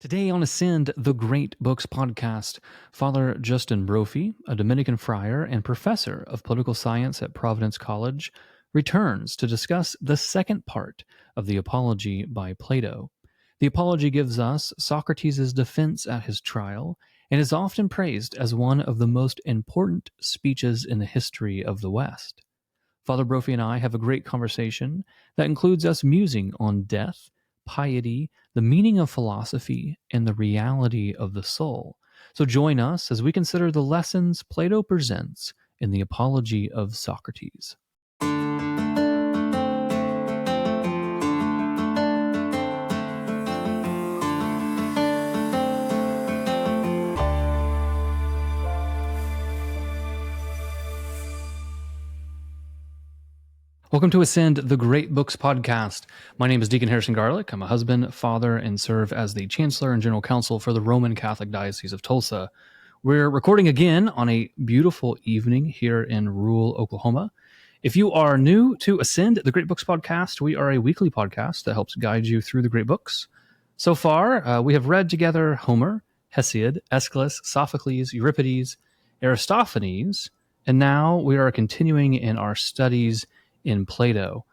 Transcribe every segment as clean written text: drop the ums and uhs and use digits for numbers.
Today on Ascend, the Great Books podcast, Father Justin Brophy, a Dominican friar and professor of political science at Providence College, returns to discuss the second part of the Apology by Plato. The Apology gives us Socrates' defense at his trial and is often praised as one of the most important speeches in the history of the West. Father Brophy and I have a great conversation that includes us musing on death, piety, the meaning of philosophy, and the reality of the soul. So join us as we consider the lessons Plato presents in the Apology of Socrates. Welcome to Ascend, the Great Books podcast. My name is Deacon Garlick. I'm a husband, father, and serve as the Chancellor and General Counsel for the Roman Catholic Diocese of Tulsa. We're recording again on a beautiful evening here in rural Oklahoma. If you are new to Ascend, the Great Books podcast, we are a weekly podcast that helps guide you through the great books. So far, we have read together Homer, Hesiod, Aeschylus, Sophocles, Euripides, Aristophanes, and now we are continuing in our studies in Plato.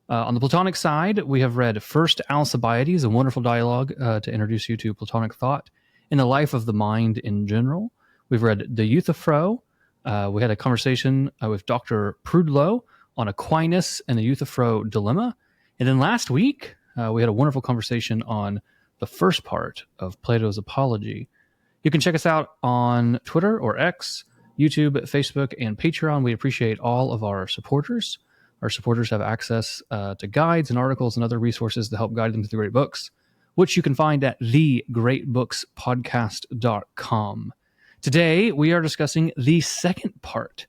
On the Platonic side, we have read First Alcibiades, a wonderful dialogue to introduce you to Platonic thought and the life of the mind in general. We've read De Euthyphro. We had a conversation with Dr. Prudlow on Aquinas and the Euthyphro dilemma. And then last week, we had a wonderful conversation on the first part of Plato's Apology. You can check us out on Twitter or X, YouTube, Facebook, and Patreon. We appreciate all of our supporters. Our supporters have access to guides and articles and other resources to help guide them through the great books, which you can find at thegreatbookspodcast.com. Today, we are discussing the second part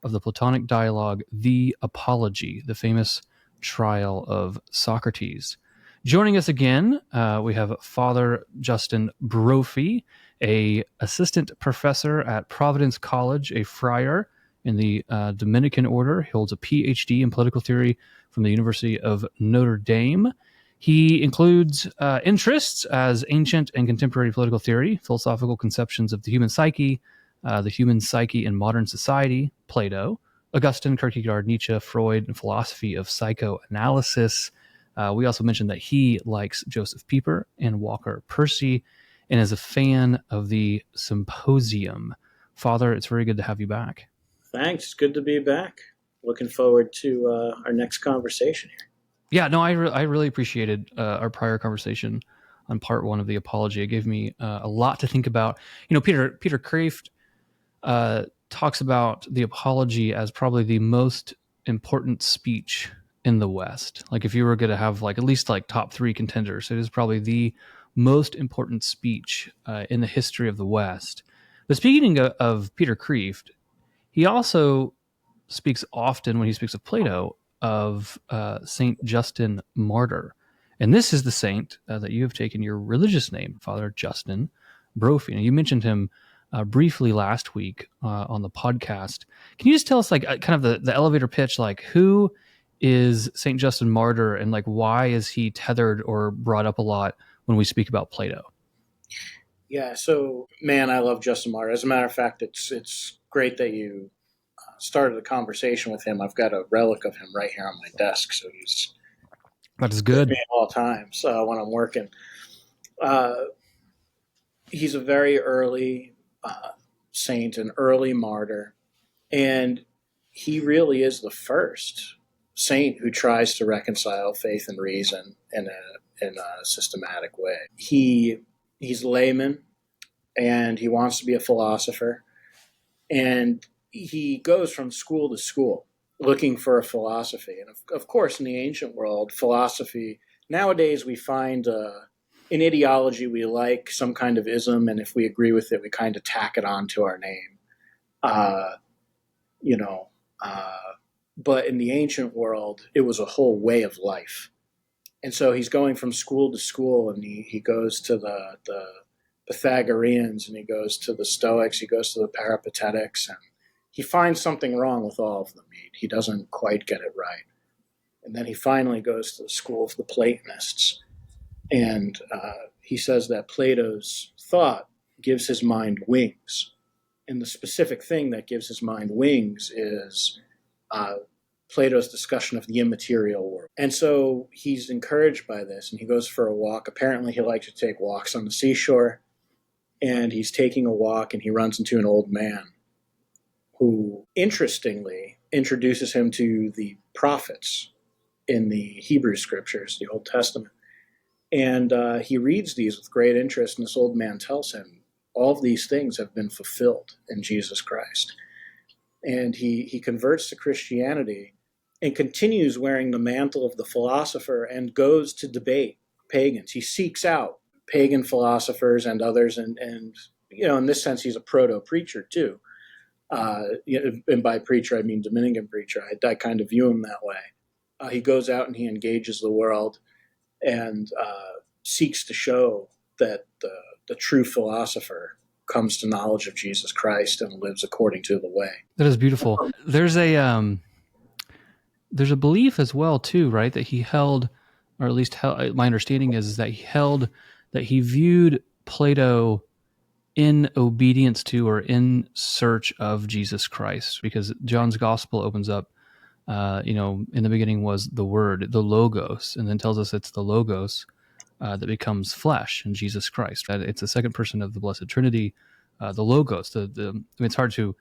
of the Platonic dialogue, The Apology, the famous trial of Socrates. Joining us again, we have Father Justin Brophy, a assistant professor at Providence College, a friar in the Dominican order. He holds a PhD in political theory from the University of Notre Dame. He includes interests as ancient and contemporary political theory, philosophical conceptions of the human psyche in modern society, Plato, Augustine, Kierkegaard, Nietzsche, Freud, and philosophy of psychoanalysis. We also mentioned that he likes Joseph Pieper and Walker Percy and is a fan of the Symposium. Father, it's very good to have you back. Thanks. Good to be back. Looking forward to our next conversation here. Yeah, no, I really appreciated our prior conversation on part one of the Apology. It gave me a lot to think about. You know, Peter Kreeft talks about the Apology as probably the most important speech in the West. Like if you were going to have like at least like top three contenders, it is probably the most important speech in the history of the West. But speaking of Peter Kreeft, he also speaks often, when he speaks of Plato, of Saint Justin Martyr. And this is the saint that you have taken your religious name, Father Justin Brophy. And you mentioned him briefly last week on the podcast. Can you just tell us like kind of the elevator pitch, like who is Saint Justin Martyr and like why is he tethered or brought up a lot when we speak about Plato? Yeah, so man, I love Justin Martyr. As a matter of fact, it's great that you started a conversation with him. I've got a relic of him right here on my desk, so that is good at all times when I'm working. He's a very early saint, an early martyr, and he really is the first saint who tries to reconcile faith and reason in a systematic way. He's layman, and he wants to be a philosopher, and he goes from school to school looking for a philosophy. And of course, in the ancient world, philosophy, nowadays we find an ideology we like, some kind of ism, and if we agree with it, we kind of tack it on to our name. But in the ancient world, it was a whole way of life. And so he's going from school to school, and he goes to the Pythagoreans, and he goes to the Stoics, he goes to the Peripatetics, and he finds something wrong with all of them. He doesn't quite get it right. And then he finally goes to the school of the Platonists. And he says that Plato's thought gives his mind wings. And the specific thing that gives his mind wings is Plato's discussion of the immaterial world. And so he's encouraged by this, and he goes for a walk. Apparently, he likes to take walks on the seashore, and he's taking a walk, and he runs into an old man who, interestingly, introduces him to the prophets in the Hebrew scriptures, the Old Testament. And he reads these with great interest, and this old man tells him, all of these things have been fulfilled in Jesus Christ. And he converts to Christianity and continues wearing the mantle of the philosopher and goes to debate pagans. He seeks out pagan philosophers and others, and in this sense, he's a proto-preacher too. And by preacher, I mean Dominican preacher. I kind of view him that way. He goes out and he engages the world and seeks to show that the true philosopher comes to knowledge of Jesus Christ and lives according to the way. That is beautiful. There's a belief as well too, right? That he held, or at least my understanding is that he viewed Plato in obedience to or in search of Jesus Christ, because John's gospel opens up, in the beginning was the Word, the Logos, and then tells us it's the Logos that becomes flesh in Jesus Christ. It's the second person of the Blessed Trinity, the Logos. It's hard to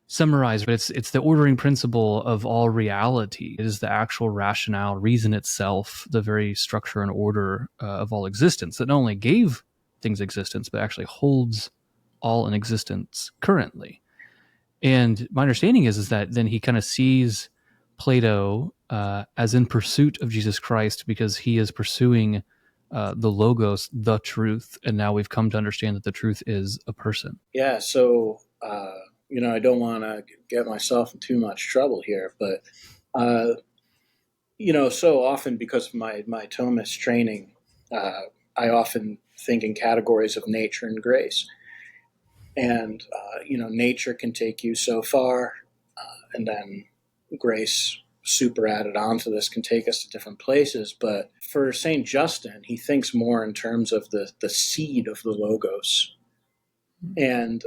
summarize, but it's the ordering principle of all reality. It is the actual rationale, reason itself, the very structure and order of all existence that not only gave things existence, but actually holds all in existence currently. And my understanding is that then he kind of sees Plato as in pursuit of Jesus Christ, because he is pursuing the Logos, the truth, and now we've come to understand that the truth is a person. Yeah, so I don't want to get myself in too much trouble here, but so often because of my Thomist training, I often think in categories of nature and grace. And, nature can take you so far, and then grace super added onto this can take us to different places. But for Saint Justin, he thinks more in terms of the seed of the Logos. And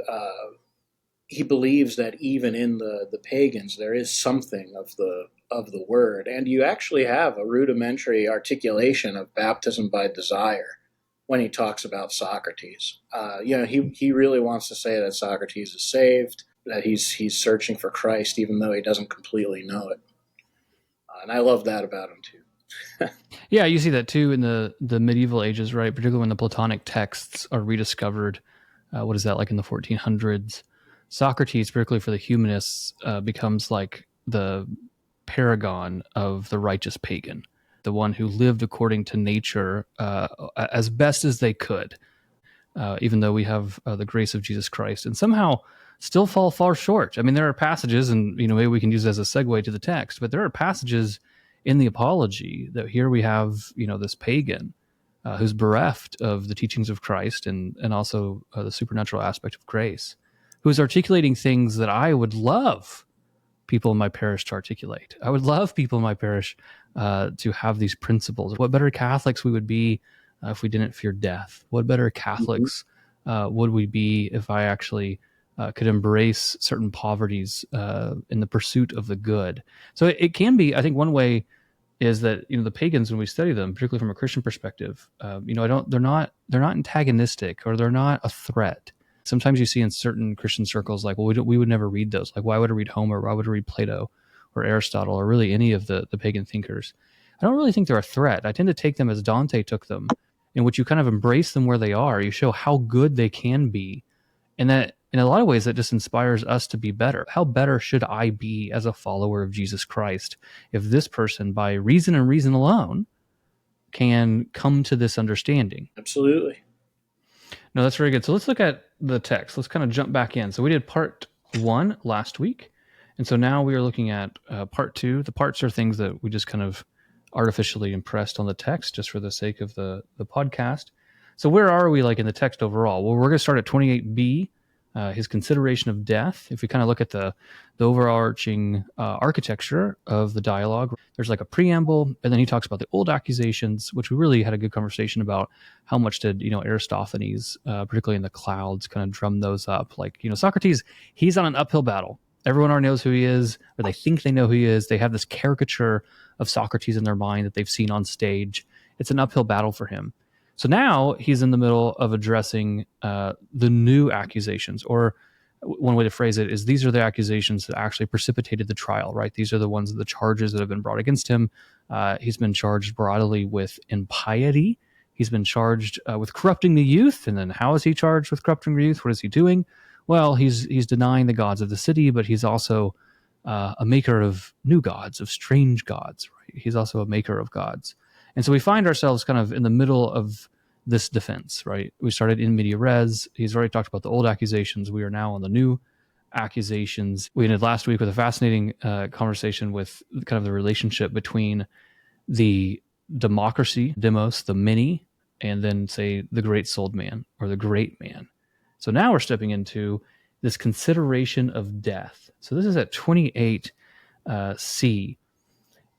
he believes that even in the pagans, there is something of the word. And you actually have a rudimentary articulation of baptism by desire when he talks about Socrates. He really wants to say that Socrates is saved, that he's searching for Christ, even though he doesn't completely know it. And I love that about him too. Yeah, you see that too in the medieval ages, right? Particularly when the Platonic texts are rediscovered. What is that, like in the 1400s? Socrates, particularly for the humanists, becomes like the paragon of the righteous pagan, the one who lived according to nature as best as they could, even though we have the grace of Jesus Christ, and somehow still fall far short. I mean, there are passages, and maybe we can use it as a segue to the text, but there are passages in the Apology that here we have this pagan who's bereft of the teachings of Christ and also the supernatural aspect of grace, who's articulating things that I would love people in my parish to articulate. I would love people in my parish to have these principles. What better Catholics we would be if we didn't fear death? What better Catholics would we be if I actually could embrace certain poverties in the pursuit of the good? So it can be, I think one way is that, the pagans, when we study them, particularly from a Christian perspective, they're not antagonistic, or they're not a threat. Sometimes you see in certain Christian circles, like, well, we would never read those. Like, why would I read Homer? Why would I read Plato or Aristotle, or really any of the pagan thinkers? I don't really think they're a threat. I tend to take them as Dante took them, in which you kind of embrace them where they are. You show how good they can be. And that, in a lot of ways, that just inspires us to be better. How better should I be as a follower of Jesus Christ if this person, by reason and reason alone, can come to this understanding? Absolutely. No, that's very good. So let's look at the text. Let's kind of jump back in. So we did part 1 last week. And so now we are looking at part 2. The parts are things that we just kind of artificially impressed on the text just for the sake of the podcast. So where are we, like, in the text overall? Well, we're going to start at 28b, his consideration of death. If we kind of look at the overarching architecture of the dialogue, there's like a preamble, and then he talks about the old accusations, which we really had a good conversation about. How much did Aristophanes, particularly in the Clouds, kind of drum those up? Like Socrates, he's on an uphill battle. Everyone already knows who he is, or they think they know who he is. They have this caricature of Socrates in their mind that they've seen on stage. It's an uphill battle for him. So now he's in the middle of addressing the new accusations, or one way to phrase it is these are the accusations that actually precipitated the trial, right? These are the charges that have been brought against him. He's been charged broadly with impiety. He's been charged with corrupting the youth. And then how is he charged with corrupting the youth? What is he doing? Well, he's denying the gods of the city, but he's also a maker of new gods, of strange gods, right? He's also a maker of gods. And so we find ourselves kind of in the middle of this defense, right? We started in media res. He's already talked about the old accusations. We are now on the new accusations. We ended last week with a fascinating conversation with kind of the relationship between the democracy, demos, the many, and then say the great souled man or the great man. So now we're stepping into this consideration of death. So this is at 28 C.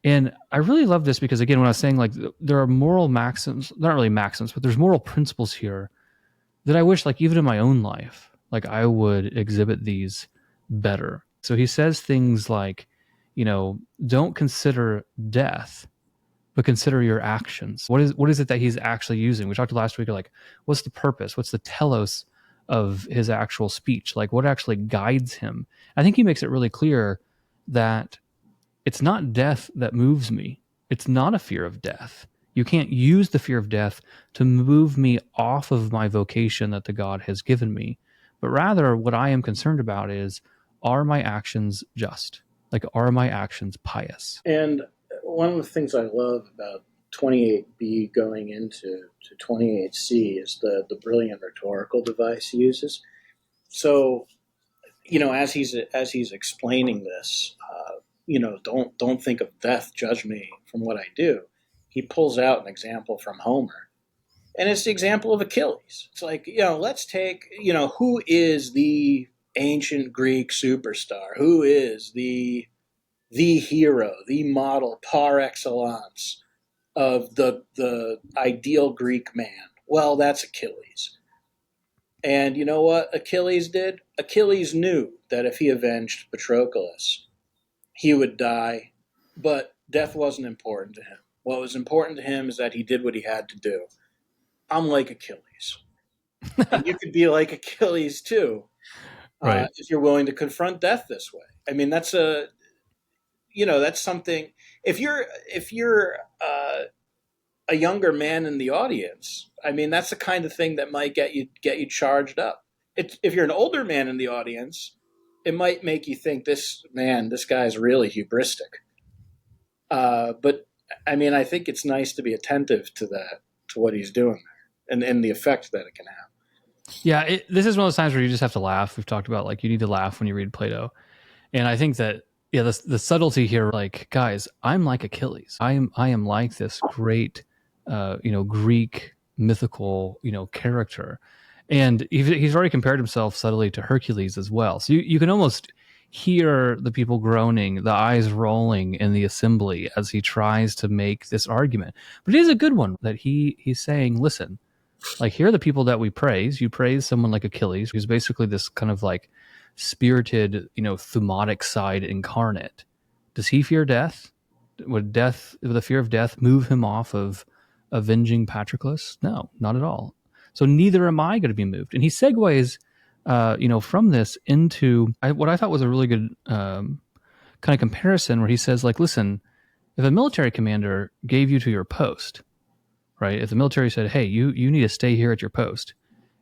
And I really love this because, again, when I was saying like there are moral maxims, not really maxims, but there's moral principles here that I wish, like even in my own life, like I would exhibit these better. So he says things like, don't consider death, but consider your actions. What is it that he's actually using? We talked last week, like, what's the purpose? What's the telos of his actual speech? Like, what actually guides him? I think he makes it really clear that it's not death that moves me. It's not a fear of death. You can't use the fear of death to move me off of my vocation that the God has given me. But rather, what I am concerned about is, are my actions just? Like, are my actions pious? And one of the things I love about 28b going into 28c is the brilliant rhetorical device he uses. So, as he's explaining this, don't think of death, judge me from what I do. He pulls out an example from Homer, and it's the example of Achilles. It's like, let's take, who is the ancient Greek superstar? Who is the hero, the model par excellence of the ideal Greek man? Well, that's Achilles. And you know what Achilles did? Achilles knew that if he avenged Patroclus, he would die, but death wasn't important to him. What was important to him is that he did what he had to do. I'm like Achilles. And you could be like Achilles too, Right. if you're willing to confront death this way. I mean, that's something. If you're a younger man in the audience, I mean, that's the kind of thing that might get you charged up. If you're an older man in the audience, it might make you think, this guy's really hubristic. But I mean, I think it's nice to be attentive to what he's doing there, and the effect that it can have. Yeah, this is one of those times where you just have to laugh. We've talked about like you need to laugh when you read Plato, and I think that the subtlety here, like guys, I'm like Achilles. I am like this great, Greek mythical character, and he's already compared himself subtly to Hercules as well. So you can almost hear the people groaning, the eyes rolling in the assembly as he tries to make this argument. But it is a good one that he's saying, listen. Like, here are the people that we praise. You praise someone like Achilles, who's basically this kind of like spirited, thumotic side incarnate. Does he fear death? Would the fear of death move him off of avenging Patroclus? No, not at all. So neither am I going to be moved. And he segues, from this into what I thought was a really good kind of comparison, where he says, like, listen, if a military commander gave you to your post, right? If the military said, hey, you need to stay here at your post,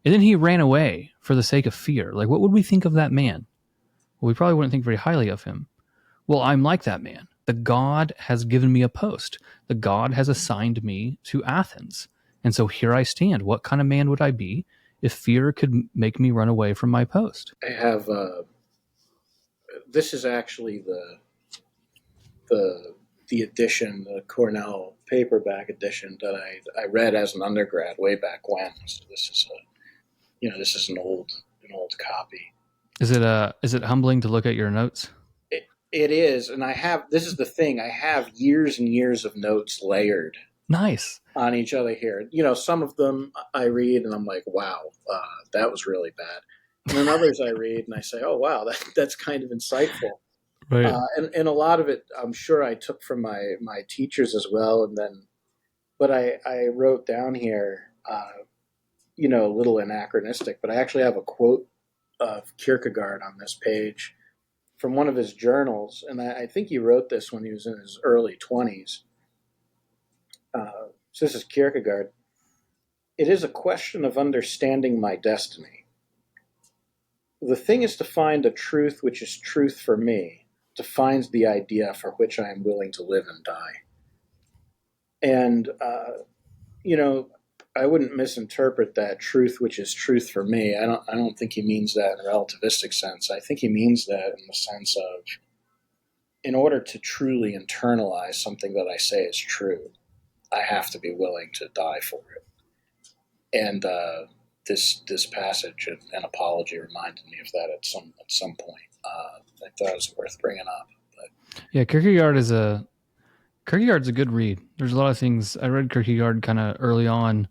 and then he ran away for the sake of fear, like, what would we think of that man? Well, we probably wouldn't think very highly of him. Well, I'm like that man. The God has given me a post. The God has assigned me to Athens. And so here I stand. What kind of man would I be if fear could make me run away from my post? I have, this is actually the edition, the Cornell paperback edition that I read as an undergrad way back when. So this is an old an old copy. Is it humbling to look at your notes? It is, and this is the thing, I have years and years of notes layered Nice. on each other here. Some of them I read and I'm like, wow, that was really bad. And then others I read and I say, oh, wow, that's kind of insightful. Right. And a lot of it, I'm sure I took from my teachers as well. But I wrote down here, a little anachronistic, but I actually have a quote of Kierkegaard on this page from one of his journals. And I think he wrote this when he was in his early 20s. So this is Kierkegaard. It is a question of understanding my destiny. The thing is to find a truth which is truth for me, defines the idea for which I am willing to live and die. And, I wouldn't misinterpret that truth which is truth for me. I don't think he means that in a relativistic sense. I think he means that in the sense of, in order to truly internalize something that I say is true, I have to be willing to die for it. And this passage and apology reminded me of that at some point. I thought it was worth bringing up. But. Yeah, Kierkegaard's a good read. There's a lot of things. I read Kierkegaard kind of early on,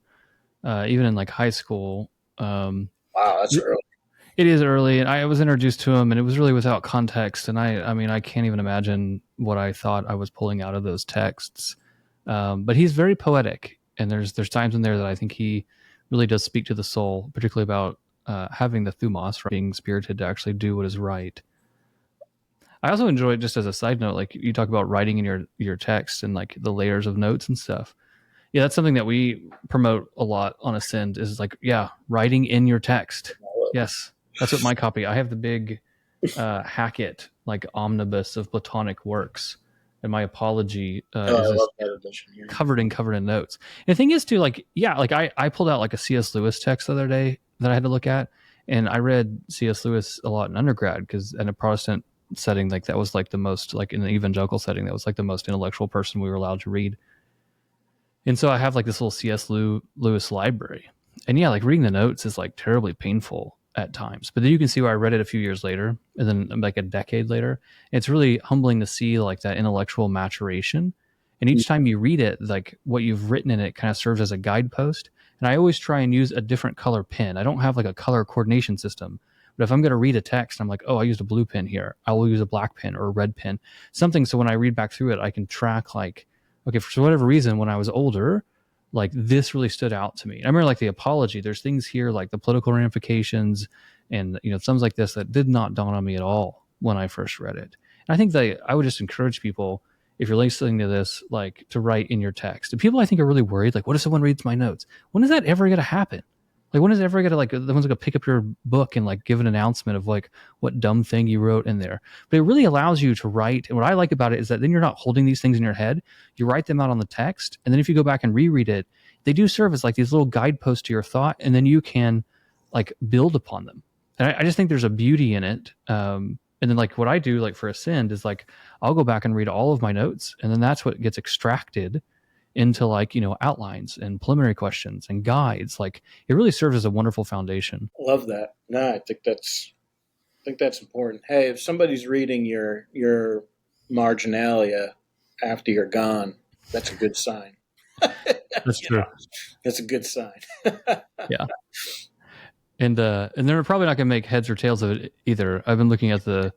even in like high school. Wow, that's early. It is early, and I was introduced to him, and it was really without context. And I mean, I can't even imagine what I thought I was pulling out of those texts. But he's very poetic, and there's times in there that I think he really does speak to the soul, particularly about having the thumos, being spirited to actually do what is right. I also enjoy it, just as a side note, like you talk about writing in your text and like the layers of notes and stuff. Yeah, that's something that we promote a lot on Ascend is like, writing in your text. Yes, that's what my copy. I have the big Hackett, like omnibus of Platonic works. And my apology I love that edition here. covered in notes. And the thing is too, like, I pulled out like a C.S. Lewis text the other day that I had to look at. And I read C.S. Lewis a lot in undergrad because in a Protestant setting, like that was like the most, like in an evangelical setting, that was like the most intellectual person we were allowed to read. And so I have like this little C.S. Lewis library. And like reading the notes is like terribly painful at times. But then you can see where I read it a few years later and then like a decade later. It's really humbling to see like that intellectual maturation. And each time you read it, like what you've written in it kind of serves as a guidepost. And I always try and use a different color pen. I don't have like a color coordination system. But if I'm going to read a text, I'm like, oh, I used a blue pen here. I will use a black pen or a red pen. Something so when I read back through it, I can track like, okay, for whatever reason, when I was older, like this really stood out to me. I remember like the apology, there's things here like the political ramifications and, things like this that did not dawn on me at all when I first read it. And I think that I would just encourage people, if you're listening to this, like to write in your text. And people I think are really worried, like, what if someone reads my notes? When is that ever going to happen? Like, when is it ever going to, like, the one's going to pick up your book and like give an announcement of like what dumb thing you wrote in there? But it really allows you to write. And what I like about it is that then you're not holding these things in your head. You write them out on the text. And then if you go back and reread it, they do serve as like these little guideposts to your thought. And then you can like build upon them. And I just think there's a beauty in it. And then like what I do like for Ascend is like, I'll go back and read all of my notes. And then that's what gets extracted into like, outlines and preliminary questions and guides. Like it really serves as a wonderful foundation. Love that. No, I think that's important. Hey, if somebody's reading your marginalia after you're gone, that's a good sign. That's true. That's a good sign. Yeah. And they're probably not going to make heads or tails of it either. I've been looking at the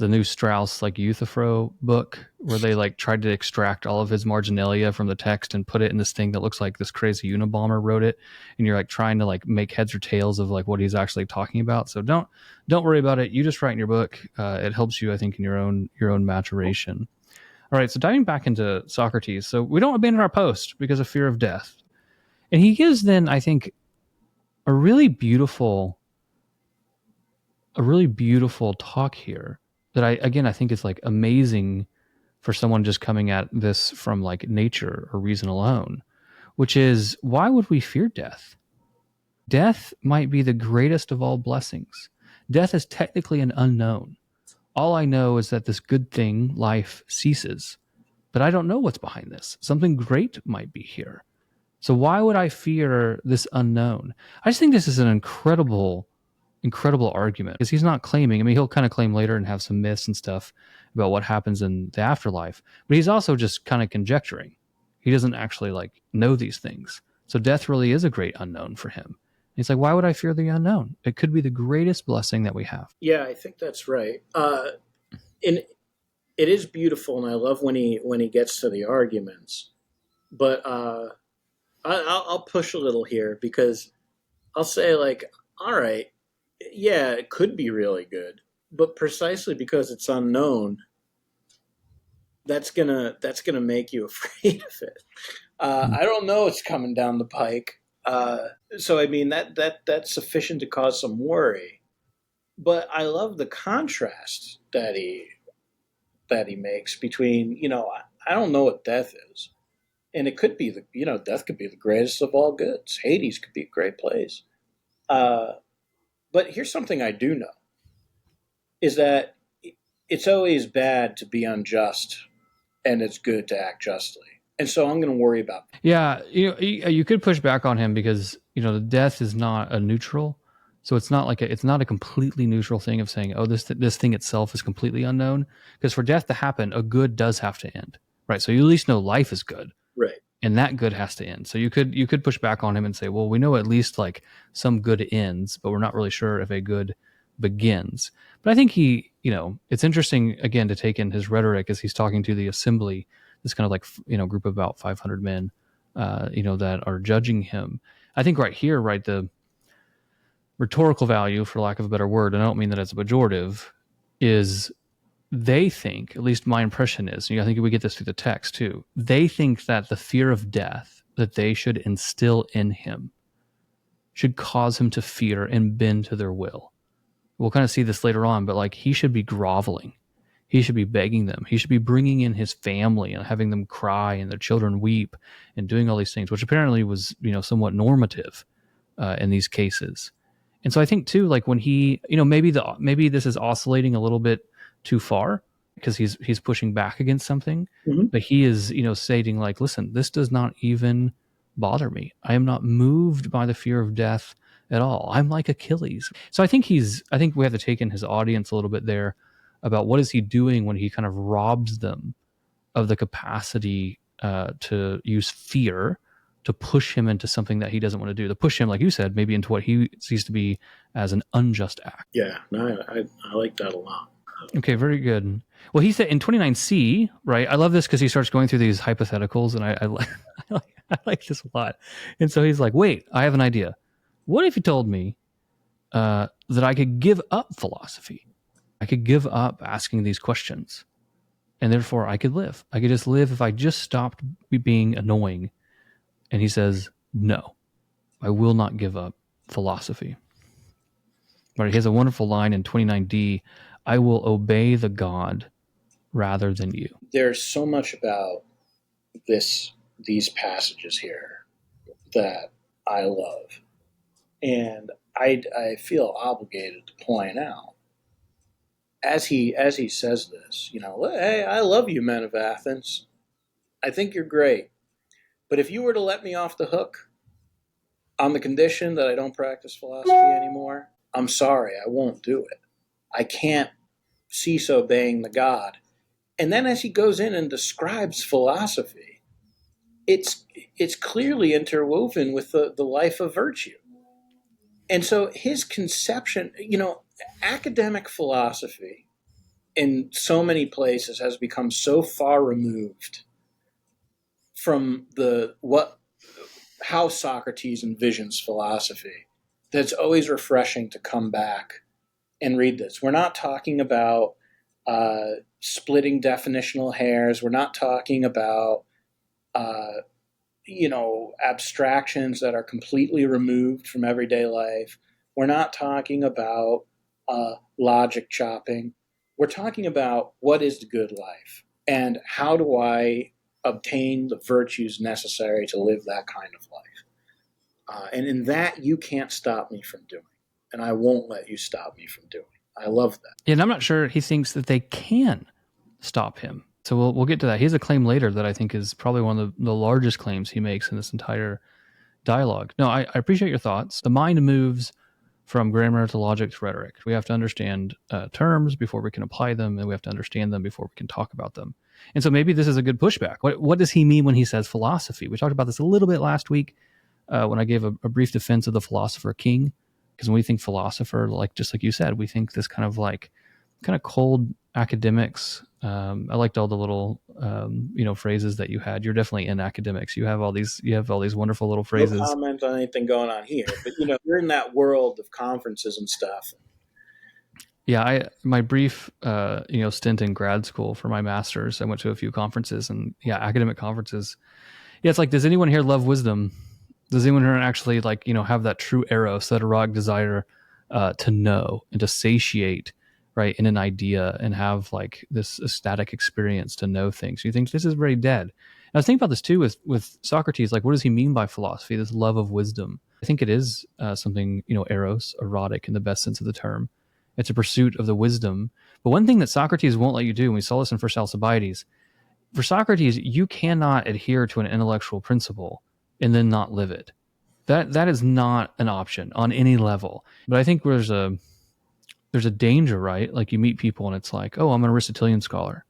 new Strauss like Euthyphro book where they like tried to extract all of his marginalia from the text and put it in this thing that looks like this crazy Unabomber wrote it. And you're like trying to like make heads or tails of like what he's actually talking about. So don't worry about it. You just write in your book. It helps you, I think, in your own maturation. All right. So diving back into Socrates. So we don't abandon our post because of fear of death. And he gives then, I think, a really beautiful talk here that I think is like amazing for someone just coming at this from like nature or reason alone, which is, why would we fear death? Death might be the greatest of all blessings. Death is technically an unknown. All I know is that this good thing, life, ceases, but I don't know what's behind this. Something great might be here. So why would I fear this unknown? I just think this is an incredible incredible argument, because he's not claiming, I mean, he'll kind of claim later and have some myths and stuff about what happens in the afterlife, but he's also just kind of conjecturing. He doesn't actually like know these things. So death really is a great unknown for him. He's like, why would I fear the unknown? It could be the greatest blessing that we have. Yeah, I think that's right. And it is beautiful, and I love when he gets to the arguments. But I'll push a little here, because I'll say, like, all right, yeah, it could be really good, but precisely because it's unknown, that's gonna make you afraid of it. I don't know what's coming down the pike, so I mean that's sufficient to cause some worry. But I love the contrast that he makes between, I don't know what death is, and it could be death could be the greatest of all goods. Hades could be a great place. But here's something I do know, is that it's always bad to be unjust, and it's good to act justly. And so I'm going to worry about that. Yeah, you could push back on him because the death is not a neutral, so it's not like it's not a completely neutral thing of saying, oh, this thing itself is completely unknown. Because for death to happen, a good does have to end, right? So you at least know life is good, Right. and that good has to end. So you could push back on him and say, well, we know at least like some good ends, but we're not really sure if a good begins. But I think it's interesting again to take in his rhetoric as he's talking to the assembly, this kind of like group of about 500 men, that are judging him. I think right here, right, the rhetorical value, for lack of a better word, and I don't mean that as a pejorative, is they think, at least my impression is, I think we get this through the text too, they think that the fear of death that they should instill in him should cause him to fear and bend to their will. We'll kind of see this later on, but like he should be groveling. He should be begging them. He should be bringing in his family and having them cry and their children weep and doing all these things, which apparently was, somewhat normative in these cases. And so I think too, like when he, maybe this is oscillating a little bit too far because he's pushing back against something, but he is, stating like, listen, this does not even bother me. I am not moved by the fear of death at all. I'm like Achilles. So I think we have to take in his audience a little bit there about what is he doing when he kind of robs them of the capacity to use fear to push him into something that he doesn't want to do, to push him, like you said, maybe into what he sees to be as an unjust act. Yeah, no, I like that a lot. Okay, very good. Well, he said in 29c, right? I love this because he starts going through these hypotheticals, and I like this a lot. And so he's like, wait, I have an idea. What if you told me that I could give up philosophy? I could give up asking these questions, and therefore I could live. I could just live if I just stopped being annoying. And he says, no, I will not give up philosophy. Right? He has a wonderful line in 29d, I will obey the God rather than you. There's so much about these passages here that I love. And I feel obligated to point out, as he says this, hey, I love you, men of Athens. I think you're great. But if you were to let me off the hook on the condition that I don't practice philosophy anymore, I'm sorry, I won't do it. I can't cease obeying the God. And then as he goes in and describes philosophy, it's clearly interwoven with the life of virtue. And so his conception, academic philosophy in so many places has become so far removed from how Socrates envisions philosophy that it's always refreshing to come back and read this. We're not talking about splitting definitional hairs. We're not talking about abstractions that are completely removed from everyday life. We're not talking about logic chopping. We're talking about what is the good life and how do I obtain the virtues necessary to live that kind of life. And in that, you can't stop me from doing, and I won't let you stop me from doing. I love that. And I'm not sure he thinks that they can stop him. So we'll get to that. He has a claim later that I think is probably one of the largest claims he makes in this entire dialogue. No, I appreciate your thoughts. The mind moves from grammar to logic to rhetoric. We have to understand terms before we can apply them, and we have to understand them before we can talk about them. And so maybe this is a good pushback. What does he mean when he says philosophy? We talked about this a little bit last week when I gave a brief defense of the philosopher king, because when we think philosopher, just like you said, we think this kind of cold academics. I liked all the little phrases that you had. You're definitely in academics. You have all these wonderful little phrases. No comment on anything going on here, but you're in that world of conferences and stuff. Yeah, my brief stint in grad school for my master's, I went to a few conferences, and academic conferences. Yeah, it's like, does anyone here love wisdom? Does anyone here actually have that true eros, that erotic desire to know and to satiate, right, in an idea and have this ecstatic experience to know things? You think this is very dead. And I was thinking about this too with Socrates. What does he mean by philosophy? This love of wisdom. I think it is something, eros, erotic in the best sense of the term. It's a pursuit of the wisdom. But one thing that Socrates won't let you do, and we saw this in First Alcibiades, for Socrates, you cannot adhere to an intellectual principle and then not live it. That is not an option on any level. But I think there's a danger, right? You meet people and it's like, oh, I'm an Aristotelian scholar.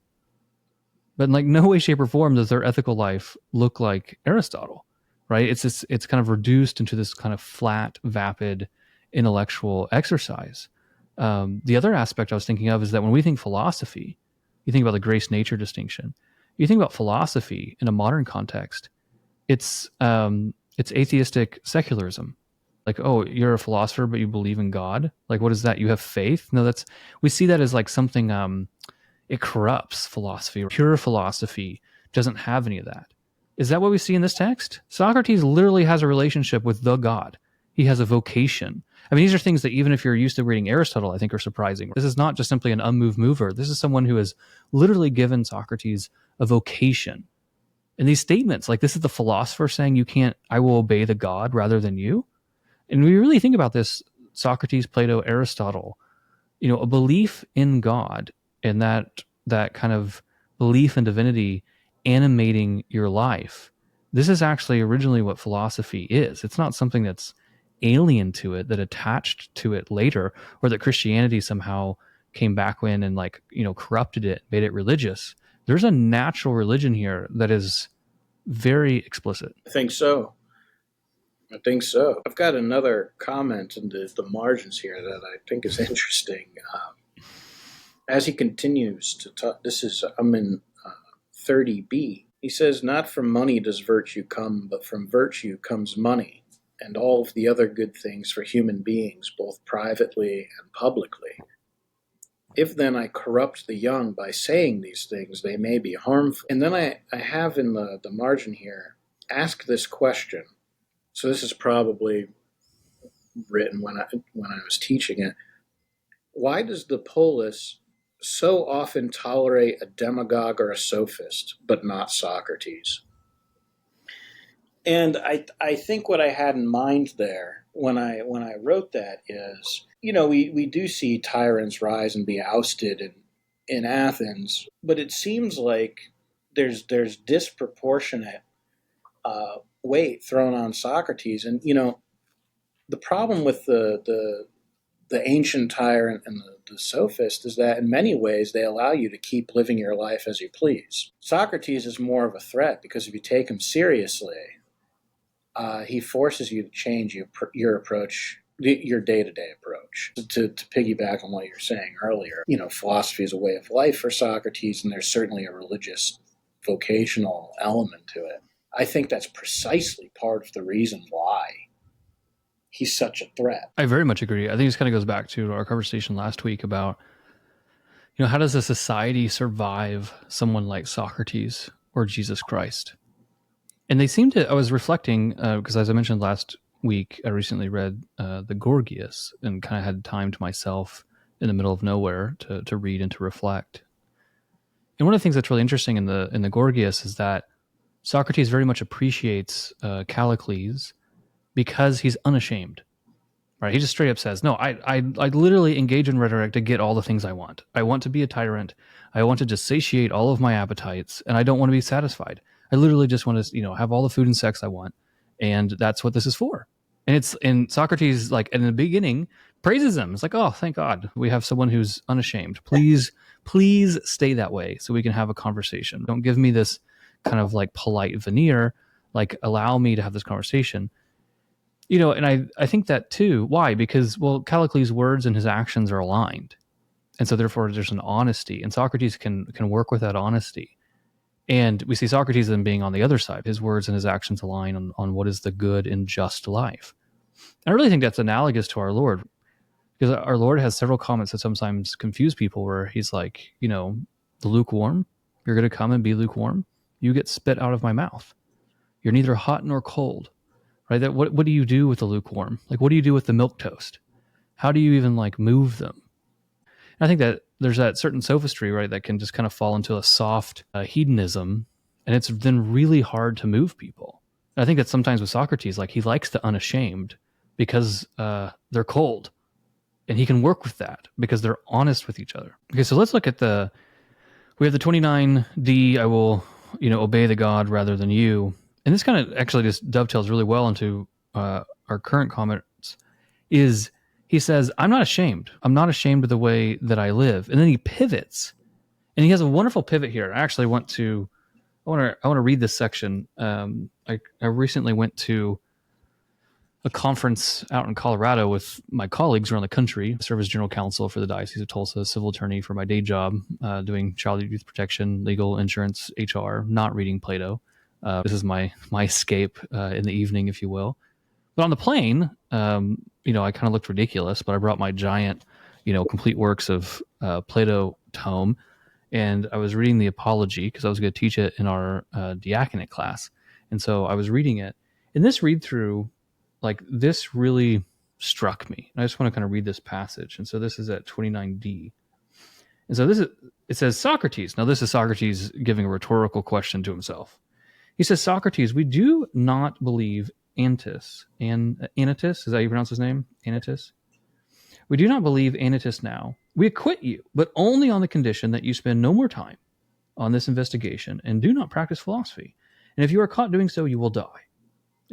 But in no way, shape, or form does their ethical life look like Aristotle, right? It's kind of reduced into this kind of flat, vapid, intellectual exercise. The other aspect I was thinking of is that when we think philosophy, you think about the grace-nature distinction. You think about philosophy in a modern context, it's atheistic secularism. Oh, you're a philosopher, but you believe in God. What is that? You have faith? No, we see that as something, it corrupts philosophy. Pure philosophy doesn't have any of that. Is that what we see in this text? Socrates literally has a relationship with the God. He has a vocation. I mean, these are things that even if you're used to reading Aristotle, I think are surprising. This is not just simply an unmoved mover. This is someone who has literally given Socrates a vocation. And these statements, this is the philosopher saying, I will obey the God rather than you. And we really think about this, Socrates, Plato, Aristotle, a belief in God and that kind of belief in divinity animating your life. This is actually originally what philosophy is. It's not something that's alien to it, that attached to it later, or that Christianity somehow came back in and corrupted it, made it religious. There's a natural religion here that is very explicit. I think so. I've got another comment in the margins here that I think is interesting. As he continues to talk, I'm in 30b. He says, not from money does virtue come, but from virtue comes money and all of the other good things for human beings, both privately and publicly. If then I corrupt the young by saying these things, they may be harmful. And then I have in the margin here, ask this question. So this is probably written when I was teaching it. Why does the polis so often tolerate a demagogue or a sophist, but not Socrates? And I think what I had in mind there when I wrote that is, we do see tyrants rise and be ousted in Athens, but it seems like there's disproportionate weight thrown on Socrates. And the problem with the ancient tyrant and the sophist is that in many ways they allow you to keep living your life as you please. Socrates is more of a threat because if you take him seriously, he forces you to change your approach, your day-to-day approach. To piggyback on what you're saying earlier, philosophy is a way of life for Socrates, and there's certainly a religious vocational element to it. I think that's precisely part of the reason why he's such a threat. I very much agree. I think this kind of goes back to our conversation last week about, how does a society survive someone like Socrates or Jesus Christ? And they seem to, I was reflecting, because as I mentioned last week, I recently read the Gorgias and kind of had time to myself in the middle of nowhere to read and to reflect. And one of the things that's really interesting in the Gorgias is that Socrates very much appreciates Callicles because he's unashamed. Right? He just straight up says, no, I literally engage in rhetoric to get all the things I want. I want to be a tyrant. I want to just satiate all of my appetites, and I don't want to be satisfied. I literally just want to, have all the food and sex I want, and that's what this is for. And Socrates, like in the beginning, praises him. It's like, oh, thank God we have someone who's unashamed. Please stay that way so we can have a conversation. Don't give me this kind of like polite veneer. Like, allow me to have this conversation. And I think that too. Why? Because, well, Callicles' words and his actions are aligned. And so therefore there's an honesty, and Socrates can work with that honesty. And we see Socrates then being on the other side. His words and his actions align on what is the good and just life. And I really think that's analogous to our Lord, because our Lord has several comments that sometimes confuse people, where he's like, the lukewarm, you're going to come and be lukewarm. You get spit out of my mouth. You're neither hot nor cold, right? That what do you do with the lukewarm? Like, what do you do with the milquetoast? How do you even like move them? And I think that there's that certain sophistry, right, that can just kind of fall into a soft hedonism, and it's then really hard to move people. And I think that sometimes with Socrates, like, he likes the unashamed because they're cold, and he can work with that because they're honest with each other. Okay, so let's look at we have the 29D, I will, obey the God rather than you. And this kind of actually just dovetails really well into our current comments, is he says, I'm not ashamed. I'm not ashamed of the way that I live. And then he pivots, and he has a wonderful pivot here. I actually want to read this section. I recently went to a conference out in Colorado with my colleagues around the country. I serve as general counsel for the Diocese of Tulsa, civil attorney for my day job, doing child and youth protection, legal, insurance, HR, not reading Plato. This is my escape in the evening, if you will. But on the plane, I kind of looked ridiculous, but I brought my giant, complete works of Plato tome, and I was reading the Apology because I was going to teach it in our diaconate class. And so I was reading it. And this read through, like, this really struck me. And I just want to kind of read this passage. And so this is at 29D. And so it says, Socrates. Now, this is Socrates giving a rhetorical question to himself. He says, Socrates, we do not believe Anytus, is that how you pronounce his name? Anytus? We do not believe Anytus now. We acquit you, but only on the condition that you spend no more time on this investigation and do not practice philosophy. And if you are caught doing so, you will die.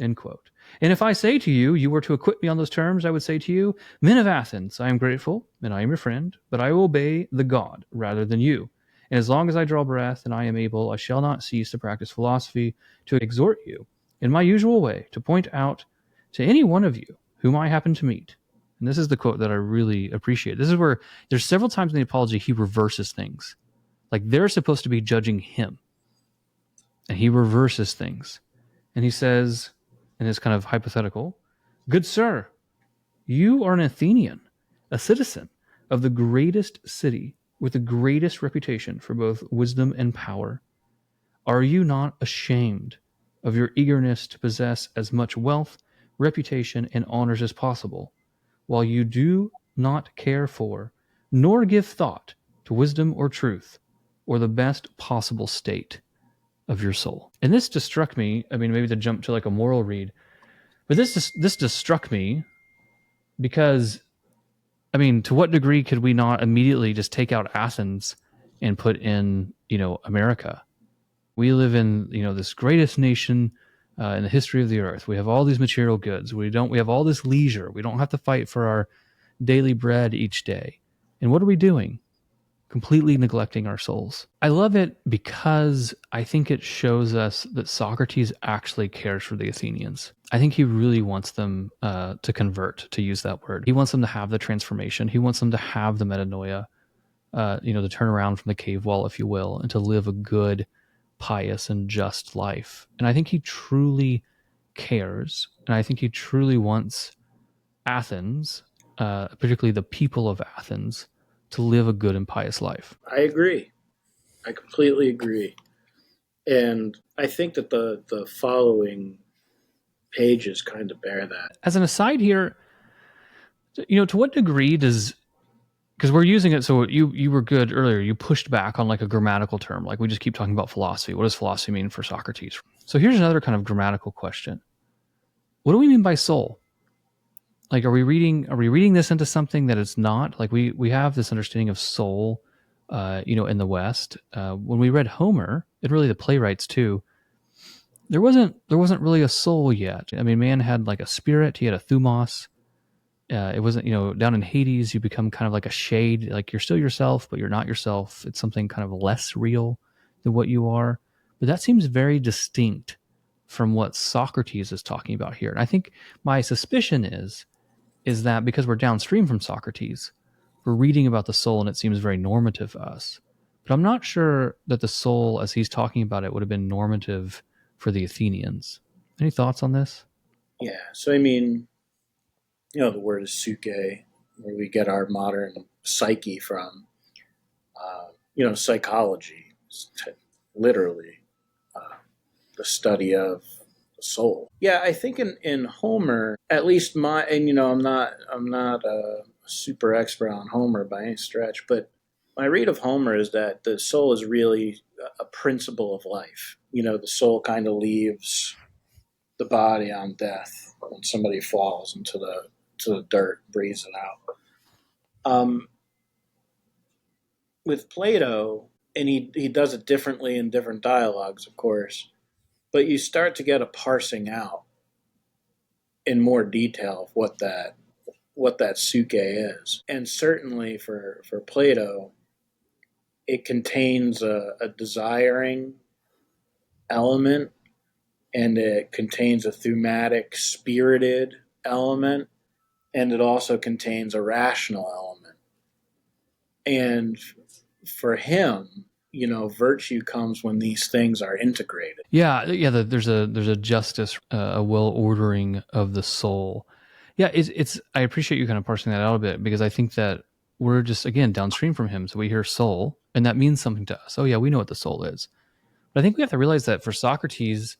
End quote. And if I say to you, you were to acquit me on those terms, I would say to you, men of Athens, I am grateful and I am your friend, but I will obey the God rather than you. And as long as I draw breath and I am able, I shall not cease to practice philosophy, to exhort you in my usual way, to point out to any one of you whom I happen to meet. And this is the quote that I really appreciate. This is where there's several times in the Apology he reverses things. Like, they're supposed to be judging him, and he reverses things. And he says, and it's kind of hypothetical, good sir, you are an Athenian, a citizen of the greatest city with the greatest reputation for both wisdom and power. Are you not ashamed of your eagerness to possess as much wealth, reputation, and honors as possible, while you do not care for, nor give thought to wisdom or truth, or the best possible state of your soul? And this just struck me, I mean, maybe to jump to like a moral read, but this just struck me because, I mean, to what degree could we not immediately just take out Athens and put in, America? We live in, this greatest nation in the history of the earth. We have all these material goods. We have all this leisure. We don't have to fight for our daily bread each day. And what are we doing? Completely neglecting our souls. I love it because I think it shows us that Socrates actually cares for the Athenians. I think he really wants them to convert, to use that word. He wants them to have the transformation. He wants them to have the metanoia, to turn around from the cave wall, if you will, and to live a good, pious, and just life. And I think he truly cares, and I think he truly wants Athens, particularly the people of Athens, to live a good and pious life. I agree. I completely agree. And I think that the following pages kind of bear that. As an aside here, to what degree does, because we're using it, so you were good earlier, you pushed back on like a grammatical term, like we just keep talking about philosophy. What does philosophy mean for Socrates? So here's another kind of grammatical question. What do we mean by soul? Like, are we reading this into something that it's not? Like, we have this understanding of soul, in the West. When we read Homer, and really the playwrights too, there wasn't really a soul yet. I mean, man had like a spirit. He had a thumos. It wasn't, down in Hades, you become kind of like a shade. Like you're still yourself, but you're not yourself. It's something kind of less real than what you are. But that seems very distinct from what Socrates is talking about here. And I think my suspicion is that because we're downstream from Socrates, we're reading about the soul and it seems very normative to us. But I'm not sure that the soul, as he's talking about it, would have been normative for the Athenians. Any thoughts on this? Yeah. So, I mean, the word is suke, where we get our modern psyche from. Psychology, literally the study of the soul. Yeah, I think in Homer, at least I'm not a super expert on Homer by any stretch, but my read of Homer is that the soul is really a principle of life. The soul kind of leaves the body on death when somebody falls into the dirt, breathes it out. With Plato, and he does it differently in different dialogues, of course, but you start to get a parsing out in more detail of what that suke is. And certainly for Plato, it contains a desiring element, and it contains a thematic, spirited element, and it also contains a rational element. And for him, virtue comes when these things are integrated. Yeah. There's a justice, a well ordering of the soul. Yeah, it's. I appreciate you kind of parsing that out a bit because I think that we're just again downstream from him, so we hear soul, and that means something to us. Oh yeah, we know what the soul is. But I think we have to realize that for Socrates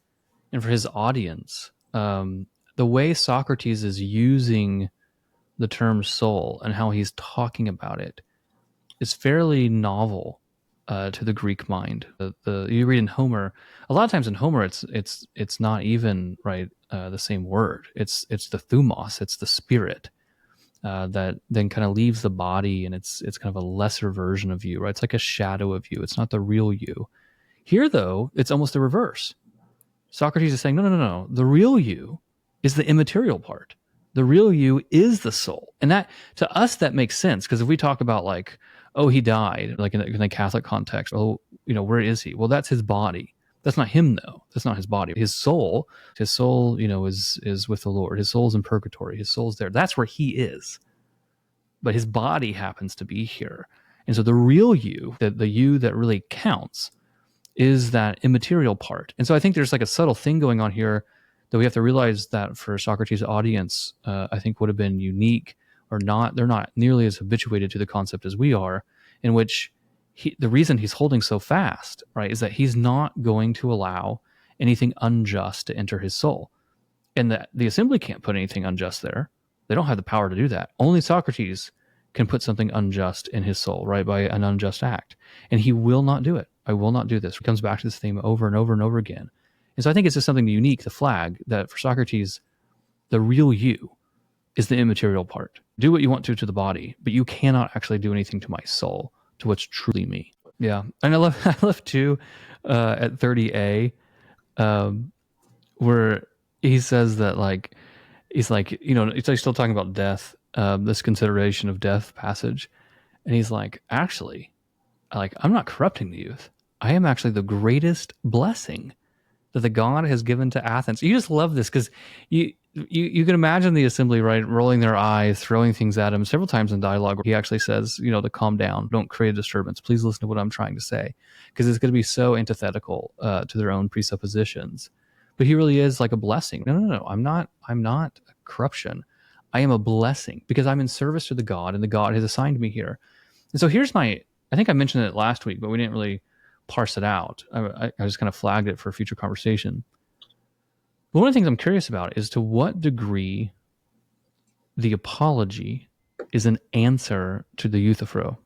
and for his audience, the way Socrates is using the term soul and how he's talking about it is fairly novel to the Greek mind. You read in Homer, a lot of times in Homer, it's not even right the same word. It's the thumos, it's the spirit that then kind of leaves the body, and it's kind of a lesser version of you, right? It's like a shadow of you. It's not the real you. Here, though, it's almost the reverse. Socrates is saying, no. The real you is the immaterial part. The real you is the soul. And that, to us, that makes sense. Because if we talk about like, oh, he died, like in the Catholic context, oh, where is he? Well, that's his body. That's not him, though. That's not his body. His soul, is with the Lord. His soul's in purgatory. His soul's there. That's where he is. But his body happens to be here. And so the real you, the you that really counts, is that immaterial part. And so I think there's like a subtle thing going on here that we have to realize that for Socrates' audience, I think would have been unique or not. They're not nearly as habituated to the concept as we are, in which the reason he's holding so fast, right, is that he's not going to allow anything unjust to enter his soul. And that the assembly can't put anything unjust there. They don't have the power to do that. Only Socrates can put something unjust in his soul, right, by an unjust act. And he will not do it. I will not do this. It comes back to this theme over and over and over again. And so I think it's just something unique, the flag, that for Socrates, the real you is the immaterial part. Do what you want to the body, but you cannot actually do anything to my soul, to what's truly me. Yeah. And I love too, at 30a, where he says that like, he's like, he's still talking about death, this consideration of death passage. And he's like, actually, I'm not corrupting the youth. I am actually the greatest blessing that the God has given to Athens. You just love this because you can imagine the assembly, right, rolling their eyes, throwing things at him. Several times in dialogue, he actually says, to calm down, don't create a disturbance. Please listen to what I'm trying to say, because it's going to be so antithetical to their own presuppositions. But he really is like a blessing. No. I'm not a corruption. I am a blessing because I'm in service to the God, and the God has assigned me here. And so here's I think I mentioned it last week, but we didn't really parse it out. I just kind of flagged it for future conversation. But one of the things I'm curious about is to what degree the apology is an answer to the Euthyphro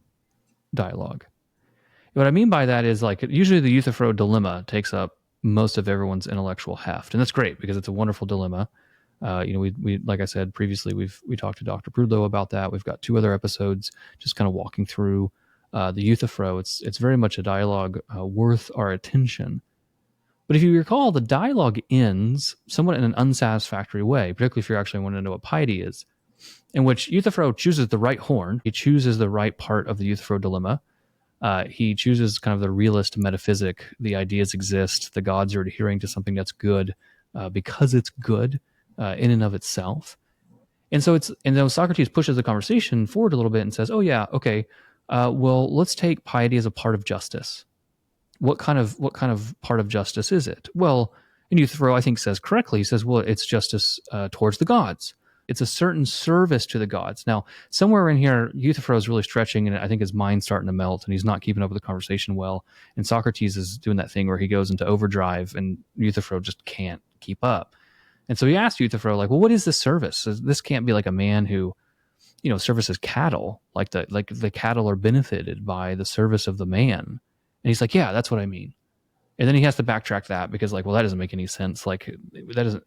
dialogue. What I mean by that is like usually the Euthyphro dilemma takes up most of everyone's intellectual heft, and that's great because it's a wonderful dilemma. We like I said previously, we talked to Dr. Prudlow about that. We've got 2 other episodes just kind of walking through the Euthyphro. It's very much a dialogue worth our attention. But if you recall, the dialogue ends somewhat in an unsatisfactory way, particularly if you're actually wanting to know what piety is, in which Euthyphro chooses the right horn. He chooses the right part of the Euthyphro dilemma. He chooses kind of the realist metaphysic. The ideas exist. The gods are adhering to something that's good because it's good in and of itself. And so Socrates pushes the conversation forward a little bit and says, "Oh yeah, okay. Well, let's take piety as a part of justice. What kind of part of justice is it? Well, and Euthyphro, I think, says correctly. He says, well, it's justice towards the gods. It's a certain service to the gods. Now, somewhere in here, Euthyphro is really stretching, and I think his mind's starting to melt, and he's not keeping up with the conversation well. And Socrates is doing that thing where he goes into overdrive, and Euthyphro just can't keep up. And so he asked Euthyphro, like, well, what is this service? This can't be like a man who, services cattle, like the cattle are benefited by the service of the man. And he's like, yeah, that's what I mean. And then he has to backtrack that because, like, well, that doesn't make any sense. Like, that doesn't,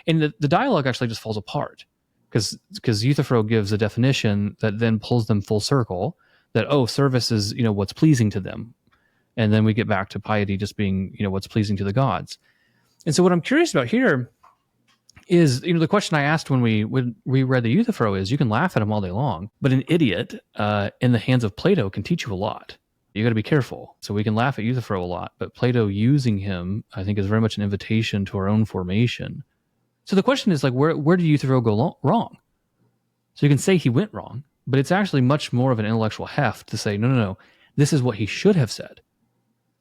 and the dialogue actually just falls apart because Euthyphro gives a definition that then pulls them full circle that, oh, service is, what's pleasing to them. And then we get back to piety just being, what's pleasing to the gods. And so what I'm curious about here is, the question I asked when we read the Euthyphro is, you can laugh at him all day long, but an idiot in the hands of Plato can teach you a lot. You got to be careful. So we can laugh at Euthyphro a lot, but Plato using him, I think, is very much an invitation to our own formation. So the question is, like, where did Euthyphro go wrong? So you can say he went wrong, but it's actually much more of an intellectual heft to say, no, this is what he should have said.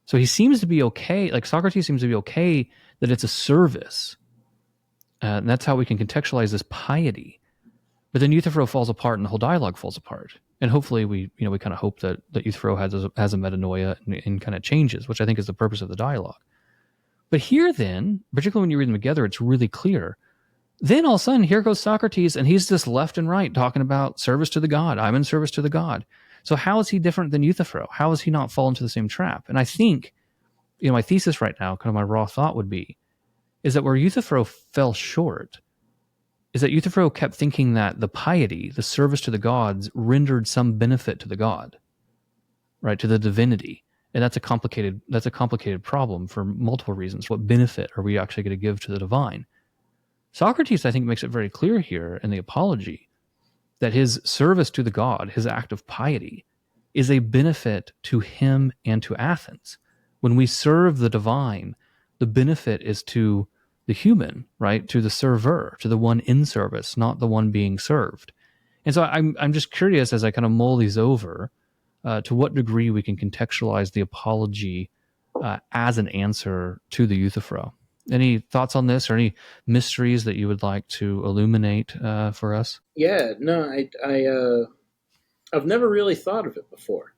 So he seems to be okay, like Socrates seems to be okay that it's a service. And that's how we can contextualize this piety. But then Euthyphro falls apart and the whole dialogue falls apart. And hopefully we kind of hope that Euthyphro has a metanoia and kind of changes, which I think is the purpose of the dialogue. But here then, particularly when you read them together, it's really clear. Then all of a sudden, here goes Socrates, and he's just left and right talking about service to the god. I'm in service to the god. So how is he different than Euthyphro? How has he not fallen into the same trap? And I think, my thesis right now, kind of my raw thought would be, is that where Euthyphro fell short is that Euthyphro kept thinking that the piety, the service to the gods, rendered some benefit to the god, right, to the divinity. And that's a complicated problem for multiple reasons. What benefit are we actually going to give to the divine? Socrates, I think, makes it very clear here in the Apology that his service to the god, his act of piety, is a benefit to him and to Athens. When we serve the divine, the benefit is to the human, right? To the server, to the one in service, not the one being served. And so I'm just curious as I kind of mull these over, to what degree we can contextualize the Apology as an answer to the Euthyphro. Any thoughts on this, or any mysteries that you would like to illuminate for us? Yeah, no, I've never really thought of it before.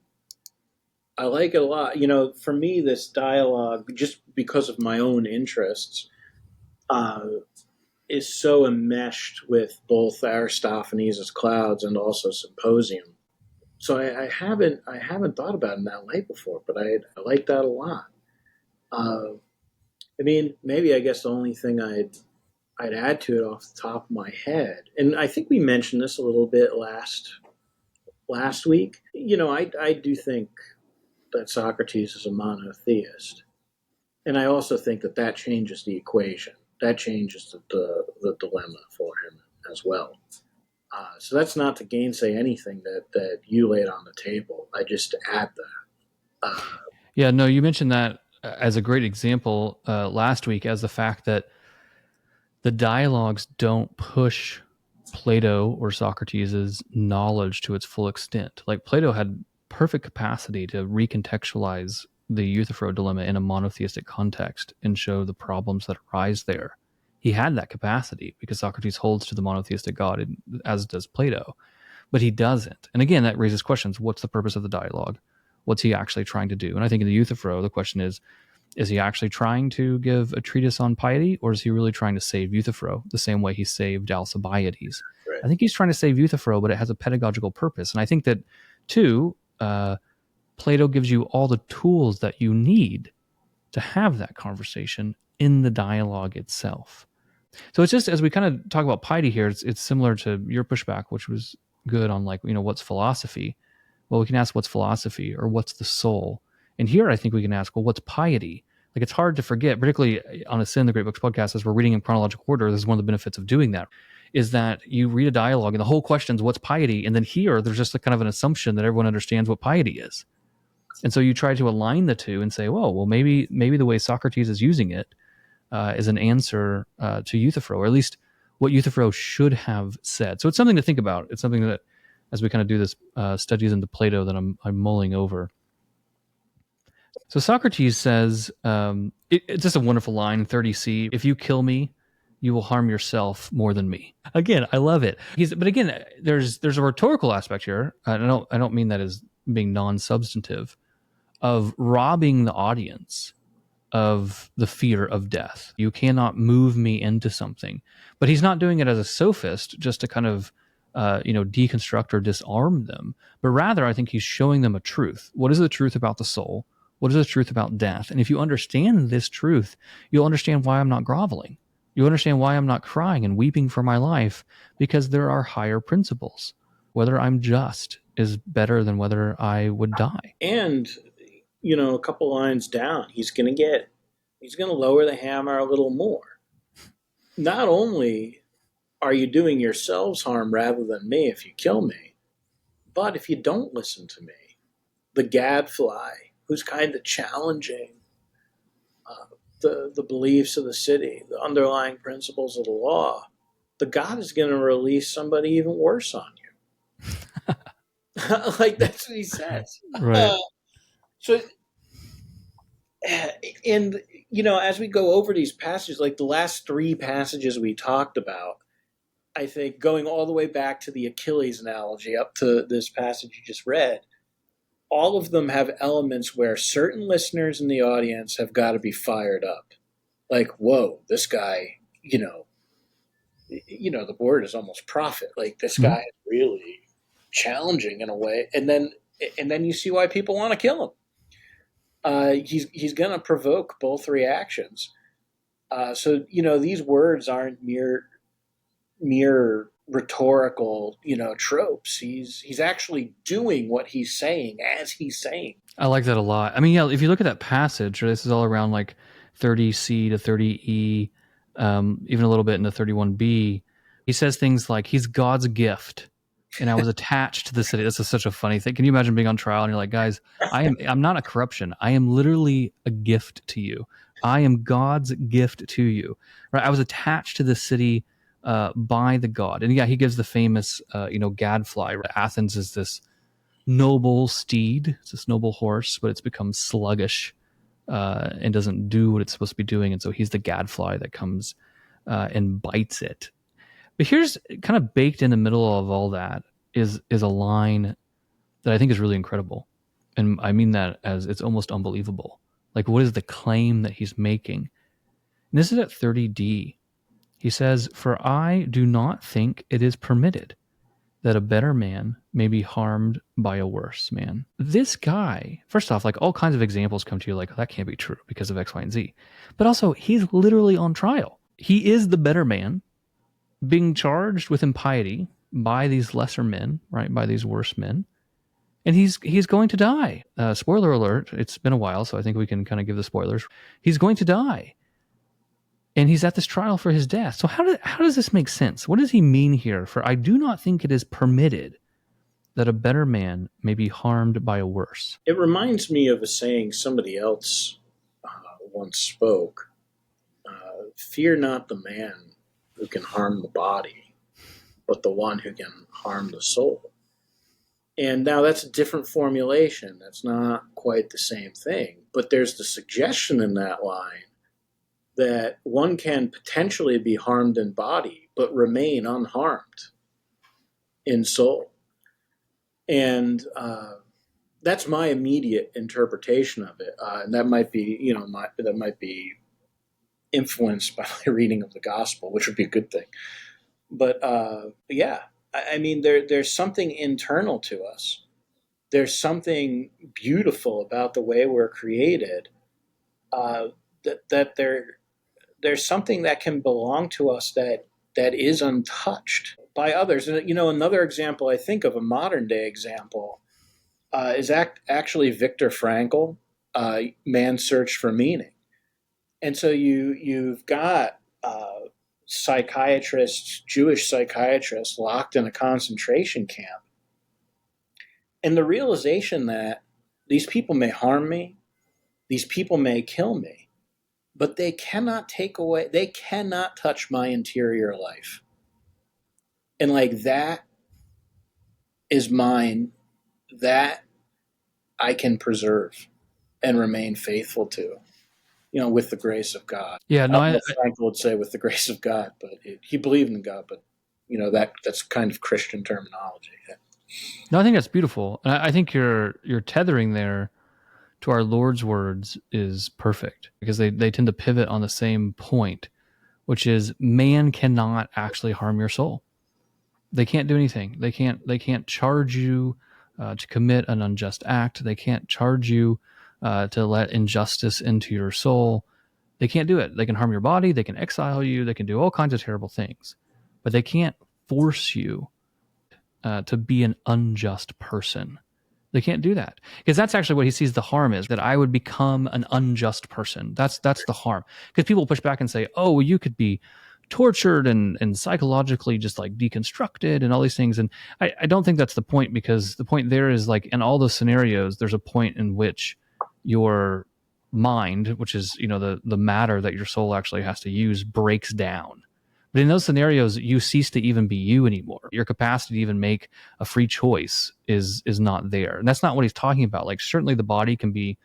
I like it a lot. For me, this dialogue, just because of my own interests, is so enmeshed with both Aristophanes' Clouds and also Symposium. So I haven't thought about it in that light before, but I like that a lot. Maybe I guess the only thing I'd add to it off the top of my head, and I think we mentioned this a little bit last week. I do think that Socrates is a monotheist, and I also think that changes the equation. That changes the dilemma for him as well. So that's not to gainsay anything that you laid on the table. I just add that. Yeah, no, you mentioned that as a great example last week, as the fact that the dialogues don't push Plato or Socrates' knowledge to its full extent. Like, Plato had perfect capacity to recontextualize the Euthyphro dilemma in a monotheistic context and show the problems that arise there. He had that capacity because Socrates holds to the monotheistic God, as does Plato, but he doesn't. And again, that raises questions. What's the purpose of the dialogue? What's he actually trying to do? And I think in the Euthyphro, the question is he actually trying to give a treatise on piety, or is he really trying to save Euthyphro the same way he saved Alcibiades? Right. I think he's trying to save Euthyphro, but it has a pedagogical purpose. And I think that, too, Plato gives you all the tools that you need to have that conversation in the dialogue itself. So it's just, as we kind of talk about piety here, it's similar to your pushback, which was good on, like, what's philosophy? Well, we can ask what's philosophy, or what's the soul? And here I think we can ask, well, what's piety? Like, it's hard to forget, particularly on a Sin, the Great Books podcast, as we're reading in chronological order. This is one of the benefits of doing that, is that you read a dialogue and the whole question is, what's piety? And then here, there's just a kind of an assumption that everyone understands what piety is. And so you try to align the two and say, whoa, well, maybe the way Socrates is using it is an answer to Euthyphro, or at least what Euthyphro should have said. So it's something to think about. It's something that, as we kind of do this studies into Plato, that I'm mulling over. So Socrates says, it's just a wonderful line, 30c, if you kill me, you will harm yourself more than me. Again, I love it. But again, there's a rhetorical aspect here. I don't mean that as being non-substantive, of robbing the audience of the fear of death. You cannot move me into something. But he's not doing it as a sophist just to kind of deconstruct or disarm them, but rather I think he's showing them a truth. What is the truth about the soul? What is the truth about death? And if you understand this truth, you'll understand why I'm not groveling. You'll understand why I'm not crying and weeping for my life, because there are higher principles. Whether I'm just is better than whether I would die. And, a couple lines down, he's going to lower the hammer a little more. Not only are you doing yourselves harm rather than me if you kill me, but if you don't listen to me, the gadfly, who's kind of challenging the beliefs of the city, the underlying principles of the law, the God is going to release somebody even worse on you. Like, that's what he says. Right. And, as we go over these passages, like the last three passages we talked about, I think going all the way back to the Achilles analogy up to this passage you just read, all of them have elements where certain listeners in the audience have got to be fired up. Like, whoa, this guy, the word is almost prophet. Like, this guy is really challenging in a way. And then you see why people want to kill him. He's going to provoke both reactions. So these words aren't mere rhetorical, tropes. He's actually doing what he's saying as he's saying. I like that a lot. I mean, yeah, if you look at that passage, this is all around like 30c to 30e, even a little bit into 31b. He says things like, he's God's gift, and I was attached to the city. This is such a funny thing. Can you imagine being on trial and you're like, guys, I'm not a corruption. I am literally a gift to you. I am God's gift to you. Right? I was attached to the city by the God. And yeah, he gives the famous, gadfly. Right? Athens is this noble steed. It's this noble horse, but it's become sluggish and doesn't do what it's supposed to be doing. And so he's the gadfly that comes and bites it. But here's kind of baked in the middle of all that is a line that I think is really incredible. And I mean that as it's almost unbelievable. Like, what is the claim that he's making? And this is at 30d. He says, "For I do not think it is permitted that a better man may be harmed by a worse man." This guy, first off, like all kinds of examples come to you like, oh, that can't be true because of X, Y, and Z. But also, he's literally on trial. He is the better man being charged with impiety by these lesser men, right, by these worse men. And he's going to die. Spoiler alert, it's been a while, so I think we can kind of give the spoilers. He's going to die. And he's at this trial for his death. So how does this make sense? What does he mean here? For I do not think it is permitted that a better man may be harmed by a worse. It reminds me of a saying somebody else once spoke. Fear not the man who can harm the body, but the one who can harm the soul. And now that's a different formulation. That's not quite the same thing. But there's the suggestion in that line that one can potentially be harmed in body, but remain unharmed in soul. And that's my immediate interpretation of it. And that might be, that might be influenced by my reading of the gospel, which would be a good thing. But yeah, I mean, there's something internal to us. There's something beautiful about the way we're created. That there's something that can belong to us that is untouched by others. And another example I think of, a modern day example, is actually Viktor Frankl, Man's Search for Meaning. And so you've got psychiatrists, Jewish psychiatrists, locked in a concentration camp, and the realization that these people may harm me, these people may kill me, but they cannot take away, they cannot touch my interior life. And like that is mine, that I can preserve and remain faithful to, with the grace of God. Yeah, I no, don't know if Frank would say with the grace of God, but he believed in God, but that's kind of Christian terminology. no, I think that's beautiful. And I think your tethering there to our Lord's words is perfect, because they tend to pivot on the same point, which is man cannot actually harm your soul. They can't do anything. They can't charge you to commit an unjust act. They can't charge you to let injustice into your soul. They can't do it. They can harm your body. They can exile you. They can do all kinds of terrible things, but they can't force you to be an unjust person. They can't do that, because that's actually what he sees the harm is, that I would become an unjust person. That's the harm. Because people push back and say, oh, well, you could be tortured and psychologically just like deconstructed and all these things. And I don't think that's the point, because the point there is like in all those scenarios, there's a point in which your mind, which is, the matter that your soul actually has to use, breaks down. But in those scenarios, you cease to even be you anymore. Your capacity to even make a free choice is not there. And that's not what he's talking about. Like, certainly the body can be,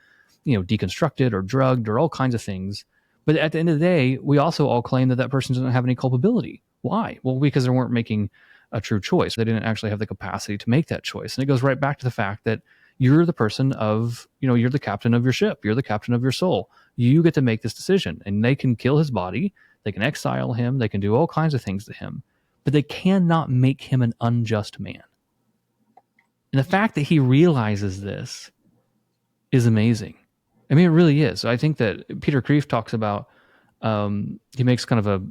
deconstructed or drugged or all kinds of things. But at the end of the day, we also all claim that person doesn't have any culpability. Why? Well, because they weren't making a true choice. They didn't actually have the capacity to make that choice. And it goes right back to the fact that you're the person of, you're the captain of your ship. You're the captain of your soul. You get to make this decision. And they can kill his body. They can exile him. They can do all kinds of things to him, but they cannot make him an unjust man. And the fact that he realizes this is amazing. I mean, it really is. I think that Peter Kreeft talks about, he makes kind of a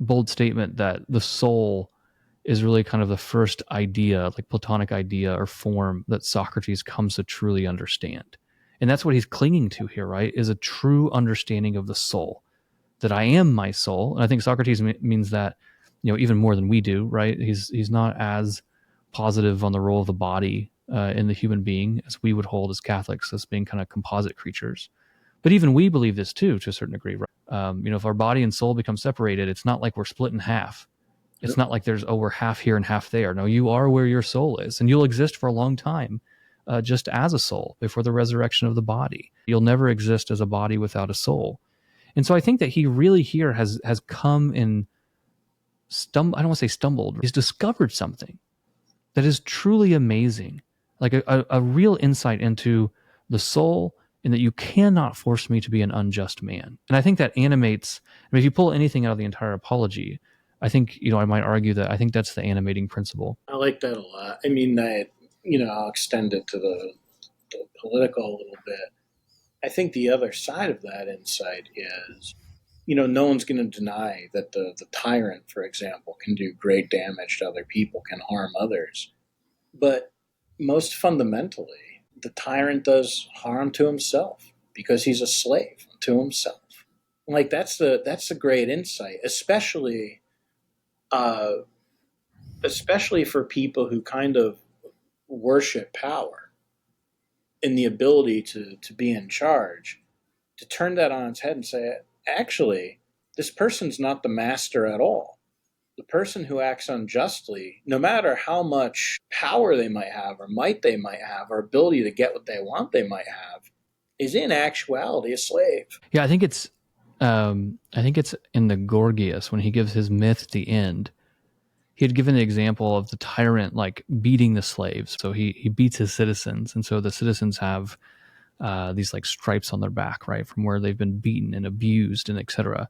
bold statement that the soul is really kind of the first idea, like Platonic idea or form, that Socrates comes to truly understand. And that's what he's clinging to here, right? Is a true understanding of the soul. That I am my soul. And I think Socrates means that, even more than we do, right? He's not as positive on the role of the body in the human being as we would hold as Catholics, as being kind of composite creatures. But even we believe this too, to a certain degree. Right? If our body and soul become separated, it's not like we're split in half. It's not like we're half here and half there. No, you are where your soul is, and you'll exist for a long time just as a soul before the resurrection of the body. You'll never exist as a body without a soul. And so I think that he really here has come in I don't want to say stumbled. He's discovered something that is truly amazing, like a real insight into the soul, and that you cannot force me to be an unjust man. And I think that animates, if you pull anything out of the entire apology, I think, I might argue that I think that's the animating principle. I like that a lot. I mean, I'll extend it to the political a little bit. I think the other side of that insight is, no one's going to deny that the tyrant, for example, can do great damage to other people, can harm others. But most fundamentally, the tyrant does harm to himself because he's a slave to himself. Like that's the great insight, especially for people who kind of worship power and the ability to be in charge, to turn that on its head and say, actually, this person's not the master at all. The person who acts unjustly, no matter how much power they might have or might they might have or ability to get what they want they might have, is in actuality a slave. Yeah, I think it's in the Gorgias, when he gives his myth at the end. He had given the example of the tyrant like beating the slaves. So he beats his citizens, and so the citizens have these like stripes on their back, right, from where they've been beaten and abused and etc.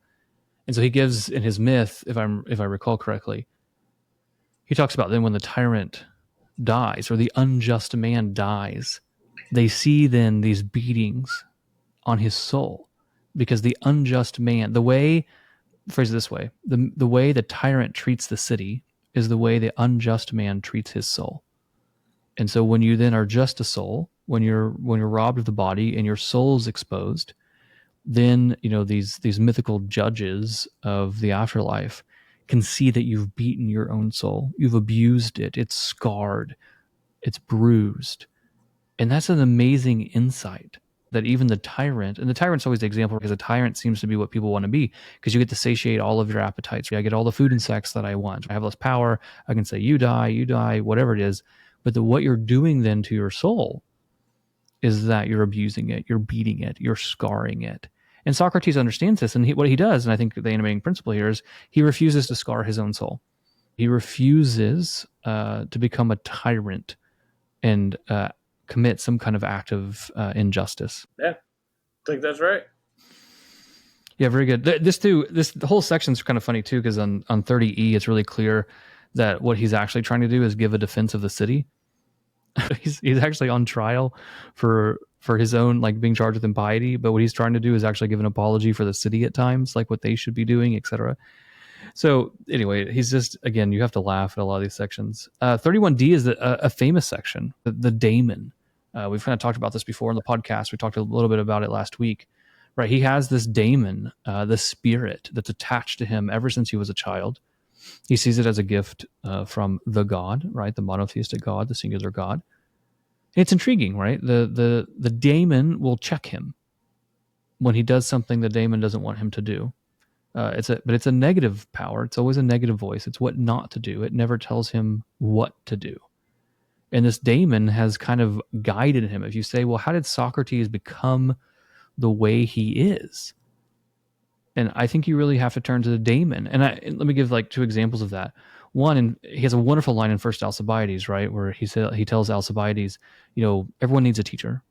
And so he gives in his myth, if I recall correctly, he talks about then when the tyrant dies or the unjust man dies, they see then these beatings on his soul, because the unjust man, phrase it this way, the way the tyrant treats the city is the way the unjust man treats his soul. And so when you then are just a soul, when you're robbed of the body and your soul's exposed, then these mythical judges of the afterlife can see that you've beaten your own soul, you've abused it, it's scarred, it's bruised. And that's an amazing insight that even the tyrant, and the tyrant's always the example because a tyrant seems to be what people want to be, because you get to satiate all of your appetites. I get all the food and sex that I want. I have less power. I can say, you die, whatever it is. But what you're doing then to your soul is that you're abusing it, you're beating it, you're scarring it. And Socrates understands this. And what he does, and I think the animating principle here is he refuses to scar his own soul. He refuses to become a tyrant and commit some kind of act of injustice. Yeah, I think that's right. Yeah, very good. The whole section's kind of funny too, because on 30E, it's really clear that what he's actually trying to do is give a defense of the city. he's actually on trial for his own, like, being charged with impiety, but what he's trying to do is actually give an apology for the city at times, like what they should be doing, etc. So anyway, he's just, again, you have to laugh at a lot of these sections. 31D is a famous section, the daemon. We've kind of talked about this before in the podcast. We talked a little bit about it last week, right? He has this daemon, the spirit that's attached to him ever since he was a child. He sees it as a gift from the God, right? The monotheistic God, the singular God. And it's intriguing, right? The daemon will check him when he does something the daemon doesn't want him to do. But it's a negative power. It's always a negative voice. It's what not to do. It never tells him what to do. And this daemon has kind of guided him. If you say, well, how did Socrates become the way he is? And I think you really have to turn to the daemon. And let me give like two examples of that. One, and he has a wonderful line in First Alcibiades, right, where he tells Alcibiades, everyone needs a teacher.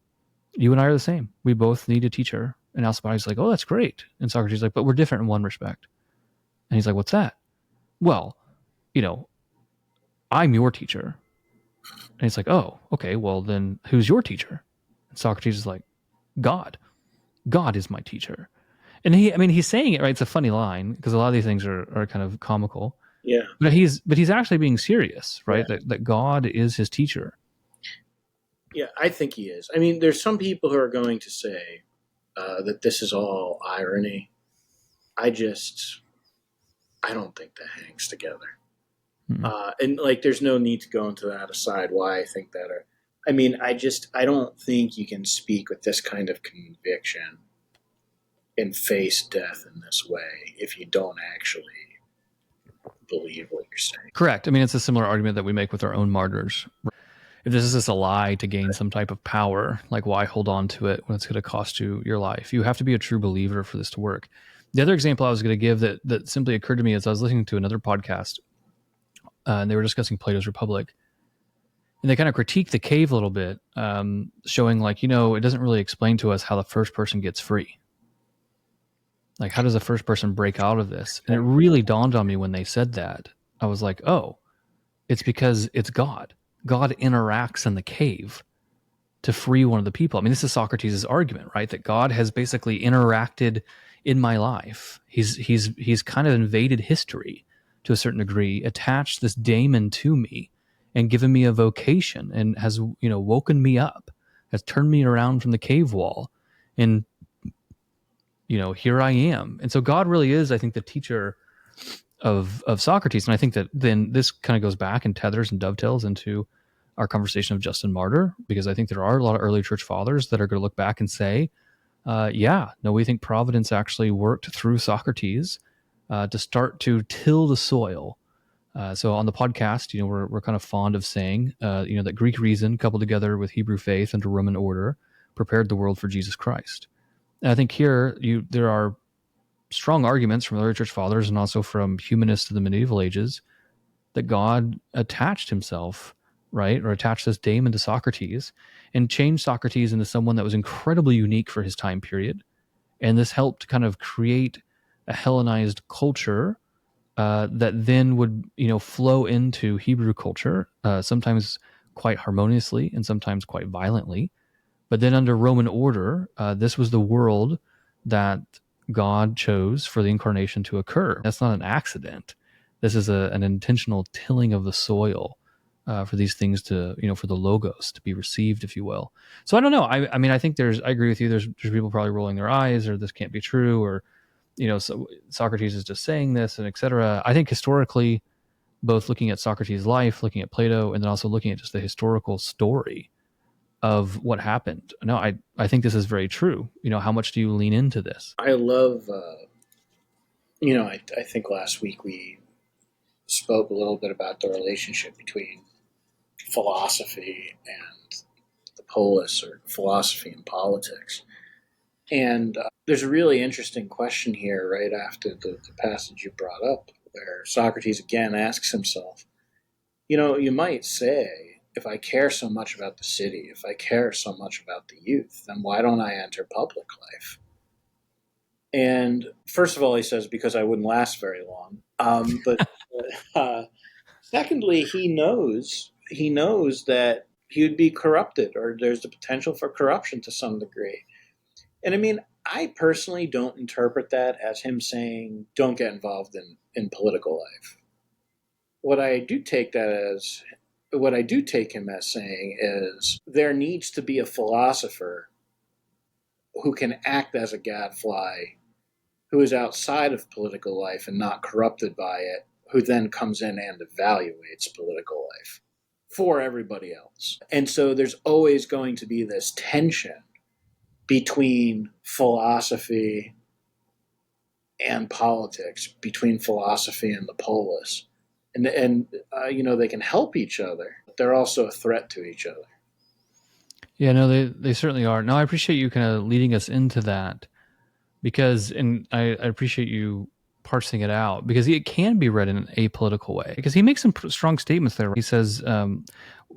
You and I are the same. We both need a teacher. And Alcibiades is like, oh, that's great. And Socrates is like, but we're different in one respect. And he's like, what's that? Well, I'm your teacher. And he's like, oh, okay, well then who's your teacher? And Socrates is like, God. God is my teacher. And he's saying it, right? It's a funny line because a lot of these things are kind of comical. Yeah. But he's actually being serious, right? Yeah. That God is his teacher. Yeah, I think he is. I mean, there's some people who are going to say that this is all irony. I don't think that hangs together. And like, there's no need to go into that aside why I think that. I don't think you can speak with this kind of conviction and face death in this way if you don't actually believe what you're saying. Correct. I mean, it's a similar argument that we make with our own martyrs. If this is just a lie to gain some type of power, like, why hold on to it when it's going to cost you your life? You have to be a true believer for this to work. The other example I was going to give that simply occurred to me as I was listening to another podcast, and they were discussing Plato's Republic. And they kind of critique the cave a little bit, showing like, it doesn't really explain to us how the first person gets free. Like, how does the first person break out of this? And it really dawned on me when they said that. I was like, oh, it's because it's God. God interacts in the cave to free one of the people. I mean, this is Socrates' argument, right? That God has basically interacted in my life. He's kind of invaded history to a certain degree, attached this daemon to me and given me a vocation, and has, woken me up, has turned me around from the cave wall. And, here I am. And so God really is, I think, the teacher of Socrates. And I think that then this kind of goes back and tethers and dovetails into our conversation of Justin Martyr, because I think there are a lot of early church fathers that are going to look back and say, we think providence actually worked through Socrates to start to till the soil. So on the podcast, we're kind of fond of saying, that Greek reason coupled together with Hebrew faith under Roman order prepared the world for Jesus Christ. And I think here there are strong arguments from the early church fathers and also from humanists of the medieval ages that God attached himself, right, or attached this daemon to Socrates and changed Socrates into someone that was incredibly unique for his time period. And this helped kind of create a Hellenized culture that then would, flow into Hebrew culture, sometimes quite harmoniously and sometimes quite violently. But then under Roman order, this was the world that God chose for the incarnation to occur. That's not an accident. This is an intentional tilling of the soil for these things to, for the logos to be received, if you will. So I don't know. I mean, I think I agree with you. There's people probably rolling their eyes, or this can't be true, or, so Socrates is just saying this, and et cetera. I think historically, both looking at Socrates' life, looking at Plato, and then also looking at just the historical story of what happened. No, I think this is very true. How much do you lean into this? I love, I think last week we spoke a little bit about the relationship between philosophy and the polis, or philosophy and politics. And there's a really interesting question here right after the passage you brought up, where Socrates again asks himself, you might say, if I care so much about the city, if I care so much about the youth, then why don't I enter public life? And first of all, he says, because I wouldn't last very long. But secondly, he knows that he would be corrupted, or there's the potential for corruption to some degree. And I mean, I personally don't interpret that as him saying, don't get involved in political life. What I do take him as saying is, there needs to be a philosopher who can act as a gadfly, who is outside of political life and not corrupted by it, who then comes in and evaluates political life for everybody else. And so there's always going to be this tension between philosophy and politics, between philosophy and the polis. And they can help each other, but they're also a threat to each other. Yeah, no, they certainly are. No, I appreciate you kind of leading us into that, because, and I appreciate you parsing it out, because it can be read in an apolitical way, because he makes some strong statements there. He says,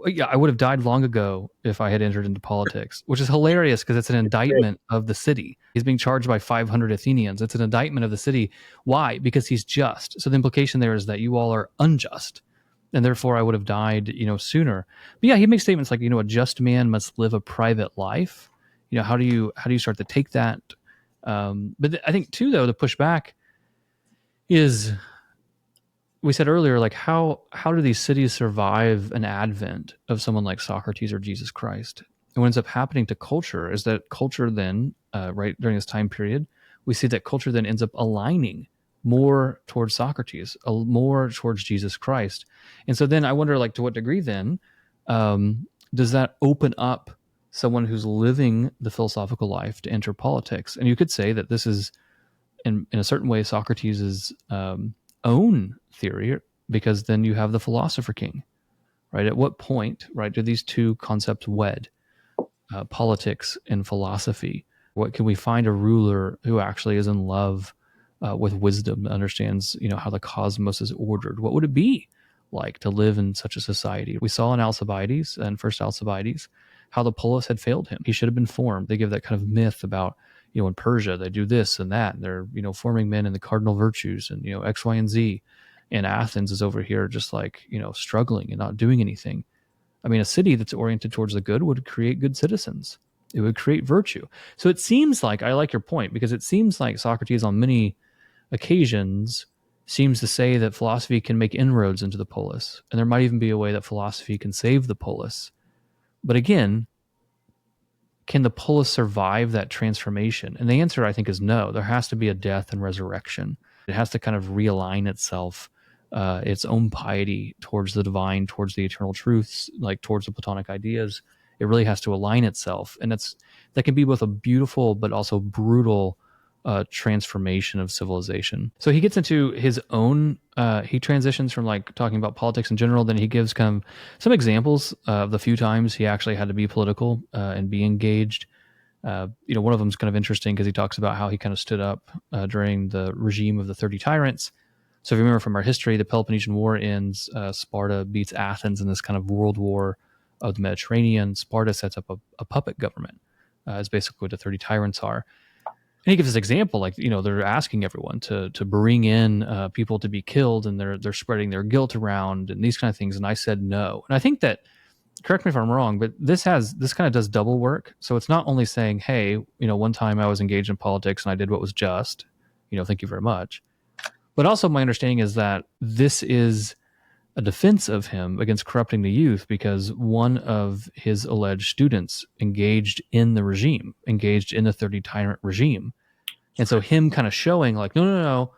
yeah, I would have died long ago if I had entered into politics, which is hilarious because it's an indictment of the city. He's being charged by 500 Athenians. It's an indictment of the city. Why? Because he's just. So the implication there is that you all are unjust, and therefore I would have died, sooner. But yeah, he makes statements like, a just man must live a private life. How do you start to take that? But I think too, though, the pushback is, we said earlier, like how do these cities survive an advent of someone like Socrates or Jesus Christ? And what ends up happening to culture is that culture then, right during this time period, we see that culture then ends up aligning more towards Socrates, more towards Jesus Christ. And so then I wonder, like, to what degree then does that open up someone who's living the philosophical life to enter politics? And you could say that this is, in a certain way, Socrates' own theory, because then you have the philosopher king, right? At what point, right, do these two concepts wed, politics and philosophy? What can we find a ruler who actually is in love with wisdom, understands, how the cosmos is ordered? What would it be like to live in such a society? We saw in Alcibiades, and first Alcibiades, how the polis had failed him. He should have been formed. They give that kind of myth about, in Persia, they do this and that, and they're, forming men in the cardinal virtues and, X, Y, and Z. And Athens is over here just like, struggling and not doing anything. I mean, a city that's oriented towards the good would create good citizens. It would create virtue. So it seems like, I like your point, because it seems like Socrates on many occasions seems to say that philosophy can make inroads into the polis. And there might even be a way that philosophy can save the polis. But again, can the polis survive that transformation? And the answer, I think, is no. There has to be a death and resurrection. It has to kind of realign itself, its own piety towards the divine, towards the eternal truths, like towards the Platonic ideas. It really has to align itself. And that can be both a beautiful but also brutal transformation of civilization. So he gets into his own, he transitions from like talking about politics in general, then he gives kind of some examples of the few times he actually had to be political and be engaged. One of them is kind of interesting because he talks about how he kind of stood up during the regime of the 30 tyrants. So if you remember from our history, the Peloponnesian War ends, Sparta beats Athens in this kind of world war of the Mediterranean. Sparta sets up a puppet government, is basically what the 30 tyrants are. And he gives this example, like, they're asking everyone to bring in people to be killed, and they're spreading their guilt around and these kind of things. And I said no. And I think that, correct me if I'm wrong, but this kind of does double work. So it's not only saying, hey, one time I was engaged in politics and I did what was just, thank you very much. But also my understanding is that this is a defense of him against corrupting the youth because one of his alleged students engaged in the regime, engaged in the 30 tyrant regime. And so him kind of showing like, no,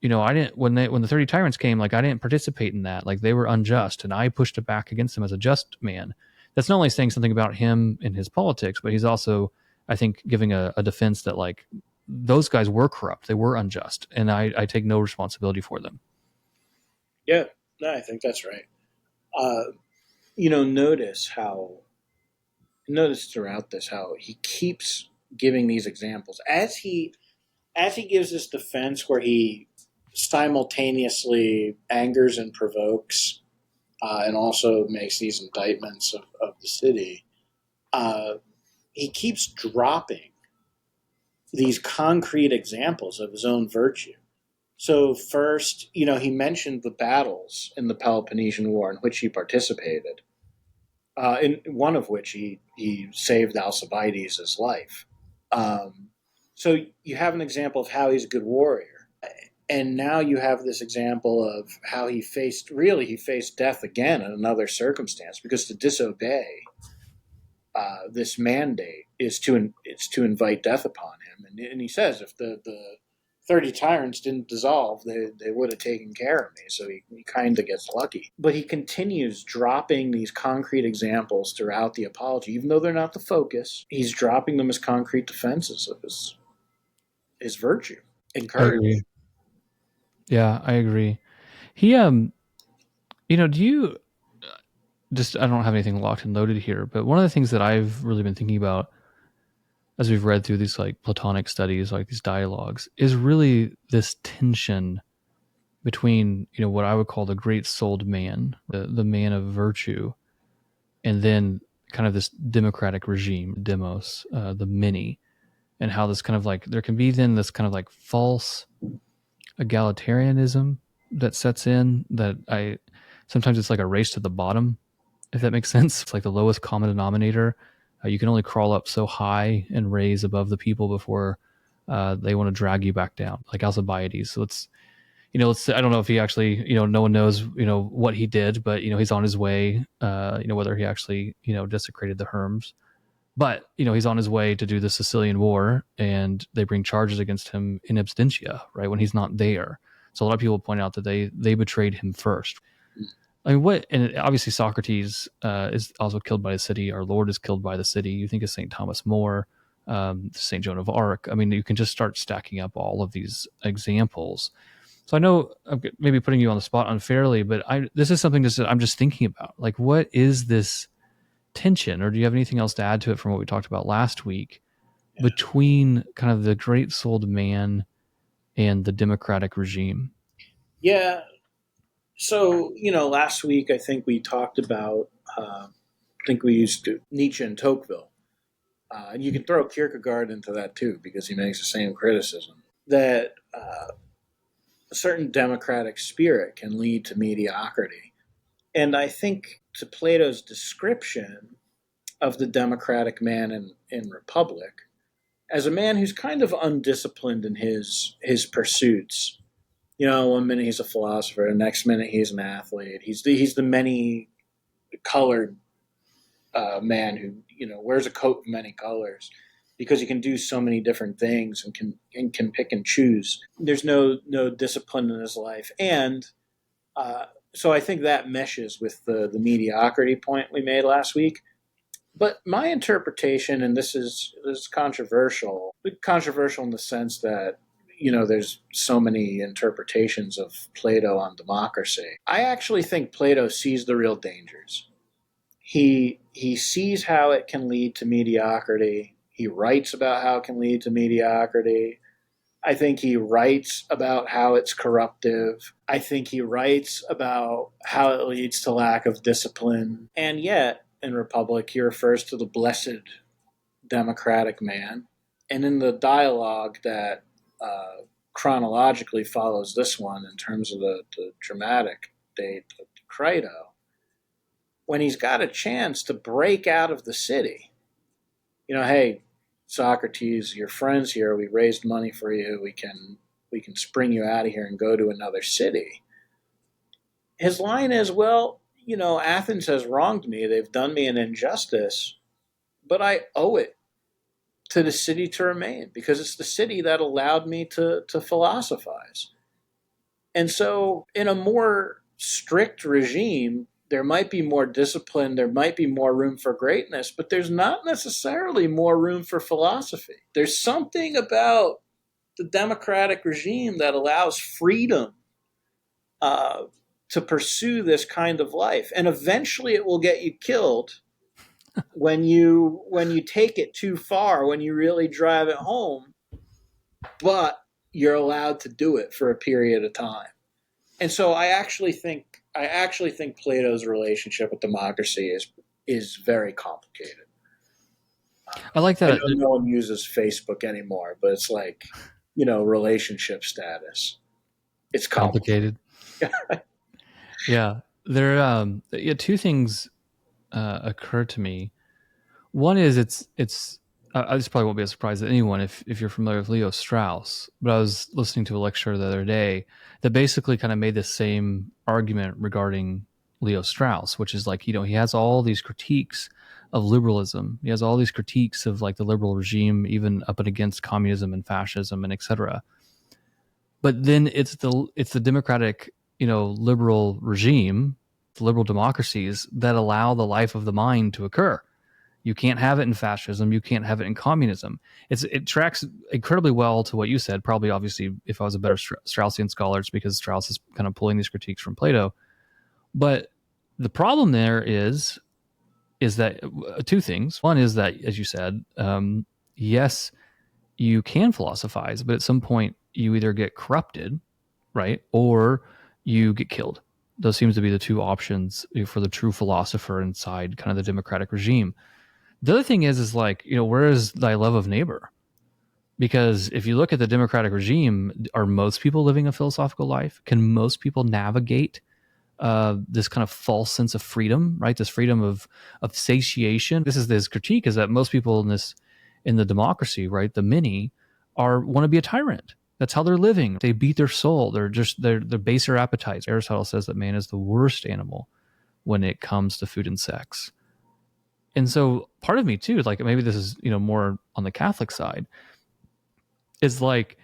I didn't, when the 30 tyrants came, like I didn't participate in that. Like they were unjust and I pushed it back against them as a just man. That's not only saying something about him and his politics, but he's also, I think, giving a defense that like those guys were corrupt. They were unjust. And I take no responsibility for them. Yeah, no, I think that's right. You know, notice throughout this how he keeps giving these examples as he gives this defense where he simultaneously angers and provokes, and also makes these indictments of the city. He keeps dropping these concrete examples of his own virtue. So first, he mentioned the battles in the Peloponnesian War in which he participated, in one of which he saved Alcibiades' life. So you have an example of how he's a good warrior, and now you have this example of how he faced death again in another circumstance, because to disobey this mandate is to invite death upon him. And he says if the 30 tyrants didn't dissolve, they would have taken care of me. So he kind of gets lucky. But he continues dropping these concrete examples throughout the apology, even though they're not the focus. He's dropping them as concrete defenses of his virtue and I courage. agree. Yeah, I agree. He, do you just, I don't have anything locked and loaded here, but one of the things that I've really been thinking about as we've read through these like Platonic studies, like these dialogues, is really this tension between, what I would call the great souled man, the man of virtue, and then kind of this democratic regime, demos, the many, and how this kind of like, there can be then this kind of like false egalitarianism that sets in that sometimes it's like a race to the bottom, if that makes sense. It's like the lowest common denominator. You can only crawl up so high and raise above the people before they want to drag you back down, like Alcibiades. So I don't know if he actually, no one knows, what he did, but, he's on his way, whether he actually, desecrated the Herms. But, he's on his way to do the Sicilian War, and they bring charges against him in absentia, right, when he's not there. So a lot of people point out that they betrayed him first. I mean, and obviously Socrates is also killed by the city. Our Lord is killed by the city. You think of St. Thomas More, St. Joan of Arc. I mean, you can just start stacking up all of these examples. So I know I'm maybe putting you on the spot unfairly, but this is something that I'm just thinking about. Like, what is this tension, or do you have anything else to add to it from what we talked about last week between kind of the great souled man and the democratic regime? Yeah. So, last week I think we talked about, I think we used Nietzsche and Tocqueville. And you can throw Kierkegaard into that too, because he makes the same criticism that a certain democratic spirit can lead to mediocrity. And I think to Plato's description of the democratic man in Republic as a man who's kind of undisciplined in his pursuits. One minute he's a philosopher, the next minute he's an athlete. He's the many colored man who wears a coat of many colors because he can do so many different things and can pick and choose. There's no discipline in his life, and so I think that meshes with the mediocrity point we made last week. But my interpretation, and this is controversial in the sense that there's so many interpretations of Plato on democracy. I actually think Plato sees the real dangers. He sees how it can lead to mediocrity. He writes about how it can lead to mediocrity. I think he writes about how it's corruptive. I think he writes about how it leads to lack of discipline. And yet, in Republic, he refers to the blessed democratic man. And in the dialogue that chronologically follows this one in terms of the dramatic date of Crito, when he's got a chance to break out of the city, hey, Socrates, your friends here, we raised money for you, we can spring you out of here and go to another city. his line is, well, Athens has wronged me. They've done me an injustice, but I owe it to the city to remain because it's the city that allowed me to philosophize. And so, in a more strict regime, there might be more discipline, there might be more room for greatness, but there's not necessarily more room for philosophy. There's something about the democratic regime that allows freedom uh, to pursue this kind of life, and eventually it will get you killed when you take it too far, when you really drive it home. But you're allowed to do it for a period of time. And so I actually think Plato's relationship with democracy is very complicated. I like I that. know no one uses Facebook anymore, but it's like, relationship status. It's complicated. Complicated. Yeah. Two things occur to me. One is this probably won't be a surprise to anyone if you're familiar with Leo Strauss, but I was listening to a lecture the other day that basically kind of made the same argument regarding Leo Strauss, which is like, he has all these critiques of liberalism. He has all these critiques of like the liberal regime, even up and against communism and fascism and etc. But then it's the democratic, liberal regime, the liberal democracies that allow the life of the mind to occur. You can't have it in fascism. You can't have it in communism. It tracks incredibly well to what you said. Probably, obviously, if I was a better Straussian scholar, it's because Strauss is kind of pulling these critiques from Plato. But the problem there is that two things. One is that, as you said, yes, you can philosophize, but at some point you either get corrupted, right, or you get killed. Those seems to be the two options for the true philosopher inside kind of the democratic regime. The other thing is like, where is thy love of neighbor? Because if you look at the democratic regime, are most people living a philosophical life? Can most people navigate this kind of false sense of freedom, right? This freedom of satiation. This is this critique is that most people in the democracy, right, the many want to be a tyrant. That's how they're living. They beat their soul. They're baser appetites. Aristotle says that man is the worst animal when it comes to food and sex. And so part of me too, like maybe this is, more on the Catholic side, is like,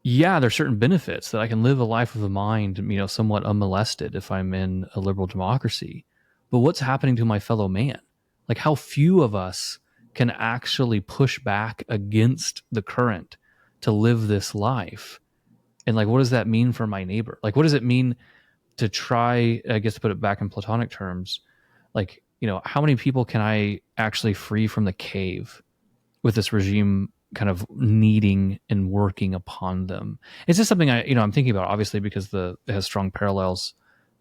yeah, there's certain benefits that I can live a life of the mind, somewhat unmolested if I'm in a liberal democracy. But what's happening to my fellow man? Like how few of us can actually push back against the current to live this life? And like, what does that mean for my neighbor? Like, what does it mean to try, I guess, to put it back in Platonic terms, like, how many people can I actually free from the cave with this regime kind of needing and working upon them? It's just something I'm thinking about, obviously, because it has strong parallels,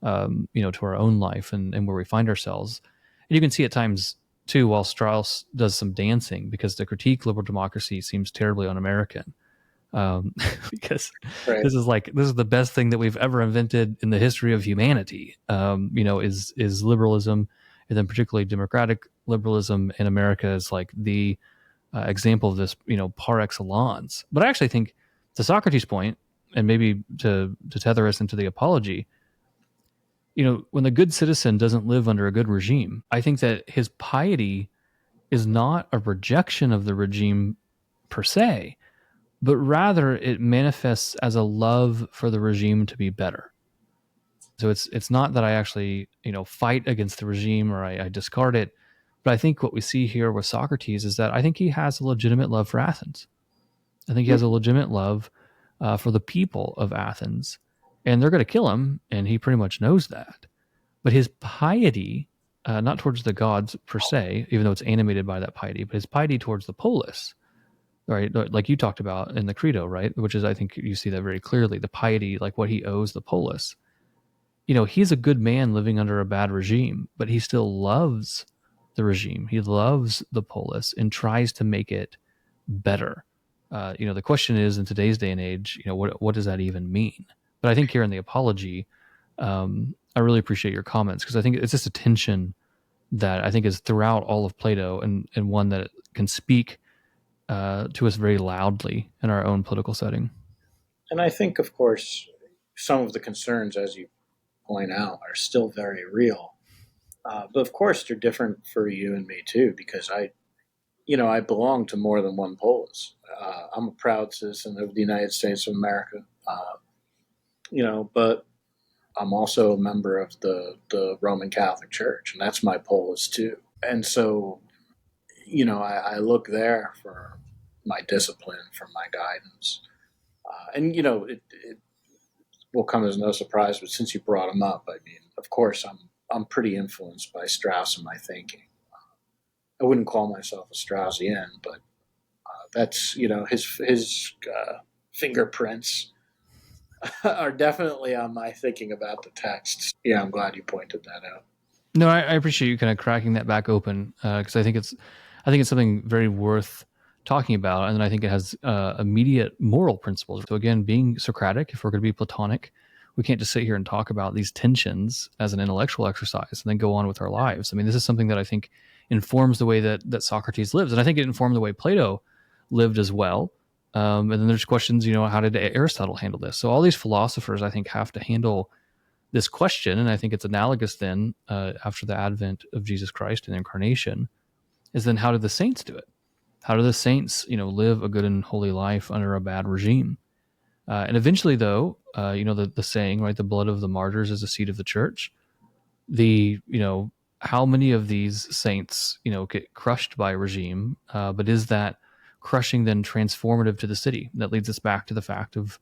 to our own life and where we find ourselves. And you can see at times too, while Strauss does some dancing, because the critique liberal democracy seems terribly un-American. Because Right. this is the best thing that we've ever invented in the history of humanity. Is liberalism, and then particularly democratic liberalism in America is like the example of this, par excellence. But I actually think, to Socrates' point, and maybe to tether us into the apology, when the good citizen doesn't live under a good regime, I think that his piety is not a rejection of the regime per se, but rather it manifests as a love for the regime to be better. So it's not that I actually fight against the regime or I discard it, but I think what we see here with Socrates is that I think he has a legitimate love for Athens. I think he has a legitimate love for the people of Athens, and they're going to kill him, and he pretty much knows that. But his piety, not towards the gods per se, even though it's animated by that piety, but his piety towards the polis, right? Like you talked about in the Credo, right? Which is, I think you see that very clearly, the piety, like what he owes the polis. He's a good man living under a bad regime, but he still loves the regime. He loves the polis and tries to make it better. The question is, in today's day and age, what does that even mean? But I think here in the apology, I really appreciate your comments, because I think it's just a tension that I think is throughout all of Plato, and one that can speak to us very loudly in our own political setting. And I think, of course, some of the concerns, as you point out, are still very real. But of course, they're different for you and me too, because I belong to more than one polis. I'm a proud citizen of the United States of America. But I'm also a member of the Roman Catholic Church, and that's my polis too. And so, I look there for my discipline, for my guidance. It will come as no surprise, but since you brought him up, I mean, of course, I'm pretty influenced by Strauss in my thinking. I wouldn't call myself a Straussian, but that's his fingerprints are definitely on my thinking about the texts. Yeah, I'm glad you pointed that out. No, I appreciate you kind of cracking that back open because I think it's something very worth talking about, and then I think it has immediate moral principles. So again, being Socratic, if we're going to be Platonic, we can't just sit here and talk about these tensions as an intellectual exercise and then go on with our lives. I mean, this is something that I think informs the way that Socrates lives, and I think it informed the way Plato lived as well. And then there's questions, how did Aristotle handle this? So all these philosophers, I think, have to handle this question, and I think it's analogous then after the advent of Jesus Christ and the incarnation, is then how did the saints do it? How do the saints, live a good and holy life under a bad regime? And eventually, though, the saying, right, the blood of the martyrs is the seed of the church. How many of these saints, get crushed by a regime, but is that crushing then transformative to the city? That leads us back to the fact of,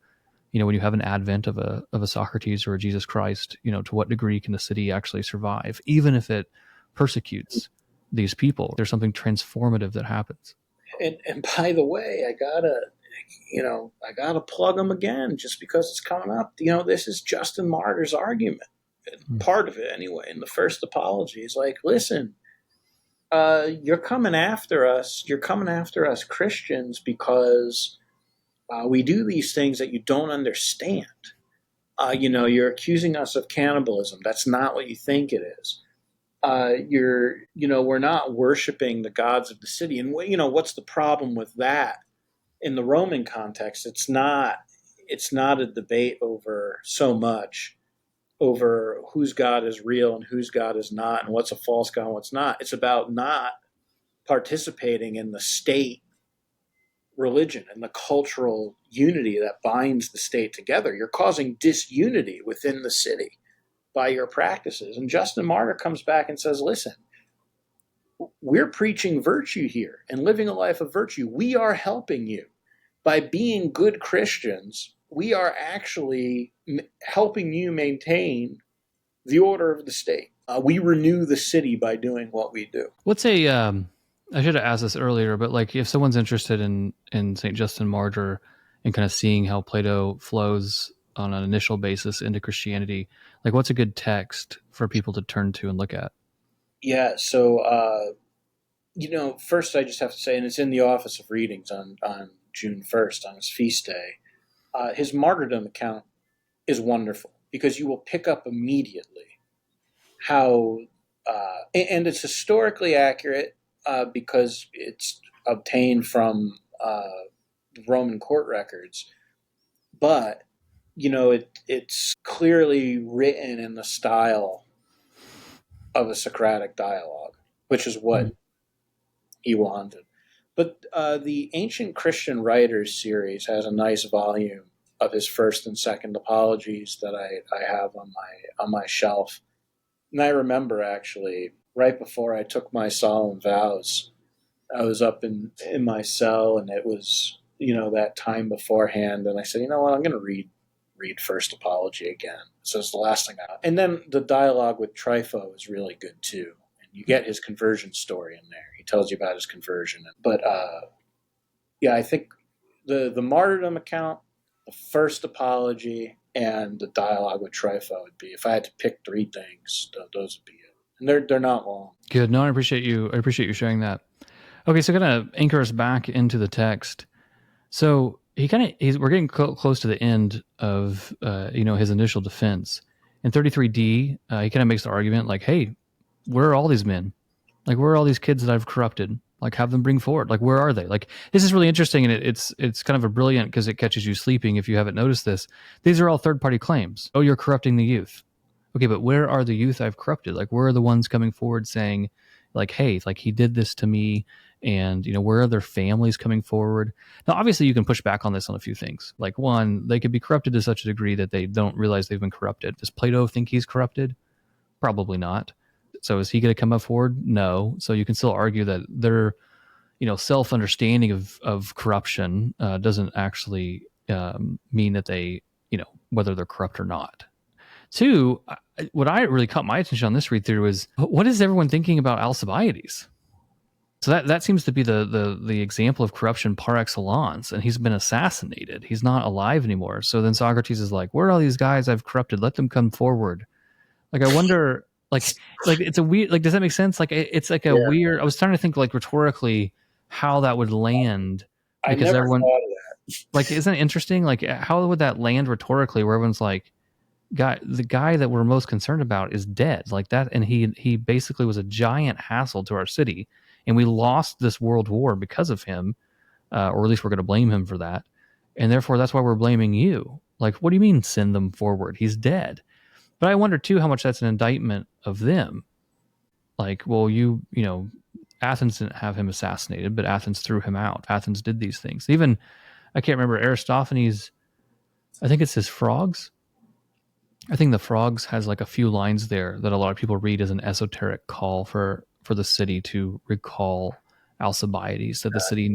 when you have an advent of a Socrates or a Jesus Christ, to what degree can the city actually survive, even if it persecutes these people? There's something transformative that happens. And by the way, I gotta plug them again just because it's coming up. This is Justin Martyr's argument, part of it anyway. In the first apology, he's like, listen, you're coming after us. You're coming after us Christians because we do these things that you don't understand. You're accusing us of cannibalism. That's not what you think it is. We're not worshiping the gods of the city. And what's the problem with that? In the Roman context, it's not a debate over so much over whose God is real and whose God is not, and what's a false God and what's not. It's about not participating in the state religion and the cultural unity that binds the state together. You're causing disunity within the city by your practices. And Justin Martyr comes back and says, listen, we're preaching virtue here and living a life of virtue. We are helping you. By being good Christians, we are actually helping you maintain the order of the state. We renew the city by doing what we do. What's I should have asked this earlier, but like if someone's interested in Saint Justin Martyr and kind of seeing how Plato flows on an initial basis into Christianity, like what's a good text for people to turn to and look at? Yeah, so first I just have to say, and it's in the Office of Readings on June 1st, on his feast day, his martyrdom account is wonderful because you will pick up immediately how, and it's historically accurate because it's obtained from Roman court records, but it's clearly written in the style of a Socratic dialogue, which is what he wanted. But the Ancient Christian Writers series has a nice volume of his first and second apologies that I have on my shelf. And I remember actually right before I took my solemn vows, I was up in my cell, and it was that time beforehand, and I said, you know what, I'm going to read First Apology again. So it's the last thing and then the dialogue with Trypho is really good too. You get his conversion story in there. He tells you about his conversion. But I think the martyrdom account, the first apology, and the dialogue with Trypho would be, if I had to pick three things, those would be it. And they're not long. Good. No, I appreciate you sharing that. Okay, so kind of anchor us back into the text. So we're getting close to the end of his initial defense. In 33D, he kind of makes the argument like, hey, where are all these men? Like, where are all these kids that I've corrupted? Like, have them bring forward. Like, where are they? Like, this is really interesting, and it's kind of a brilliant because it catches you sleeping if you haven't noticed this. These are all third-party claims. Oh, you're corrupting the youth. Okay, but where are the youth I've corrupted? Like, where are the ones coming forward saying, like, hey, like he did this to me? And, where are their families coming forward? Now, obviously, you can push back on this on a few things. Like, one, they could be corrupted to such a degree that they don't realize they've been corrupted. Does Plato think he's corrupted? Probably not. So is he going to come up forward? No. So you can still argue that their, self-understanding of corruption doesn't actually mean that they, whether they're corrupt or not. Two, what I really caught my attention on this read through is what is everyone thinking about Alcibiades? So that seems to be the example of corruption par excellence, and he's been assassinated. He's not alive anymore. So then Socrates is like, "Where are all these guys I've corrupted? Let them come forward." Like, I wonder, like it's a weird, like, does that make sense? Like, it's like a weird. I was trying to think, like, rhetorically how that would land, I because never everyone, thought of that. like, isn't it interesting? Like, how would that land rhetorically, where everyone's like, the guy that we're most concerned about is dead, like that, and he basically was a giant hassle to our city, and we lost this world war because of him, or at least we're going to blame him for that, and therefore that's why we're blaming you. Like, what do you mean send them forward? He's dead. But I wonder too how much that's an indictment of them. Like, well, Athens didn't have him assassinated, but Athens threw him out. Athens did these things. Even, I can't remember, Aristophanes, I think it's his Frogs. I think the Frogs has like a few lines there that a lot of people read as an esoteric call for the city to recall Alcibiades, that the city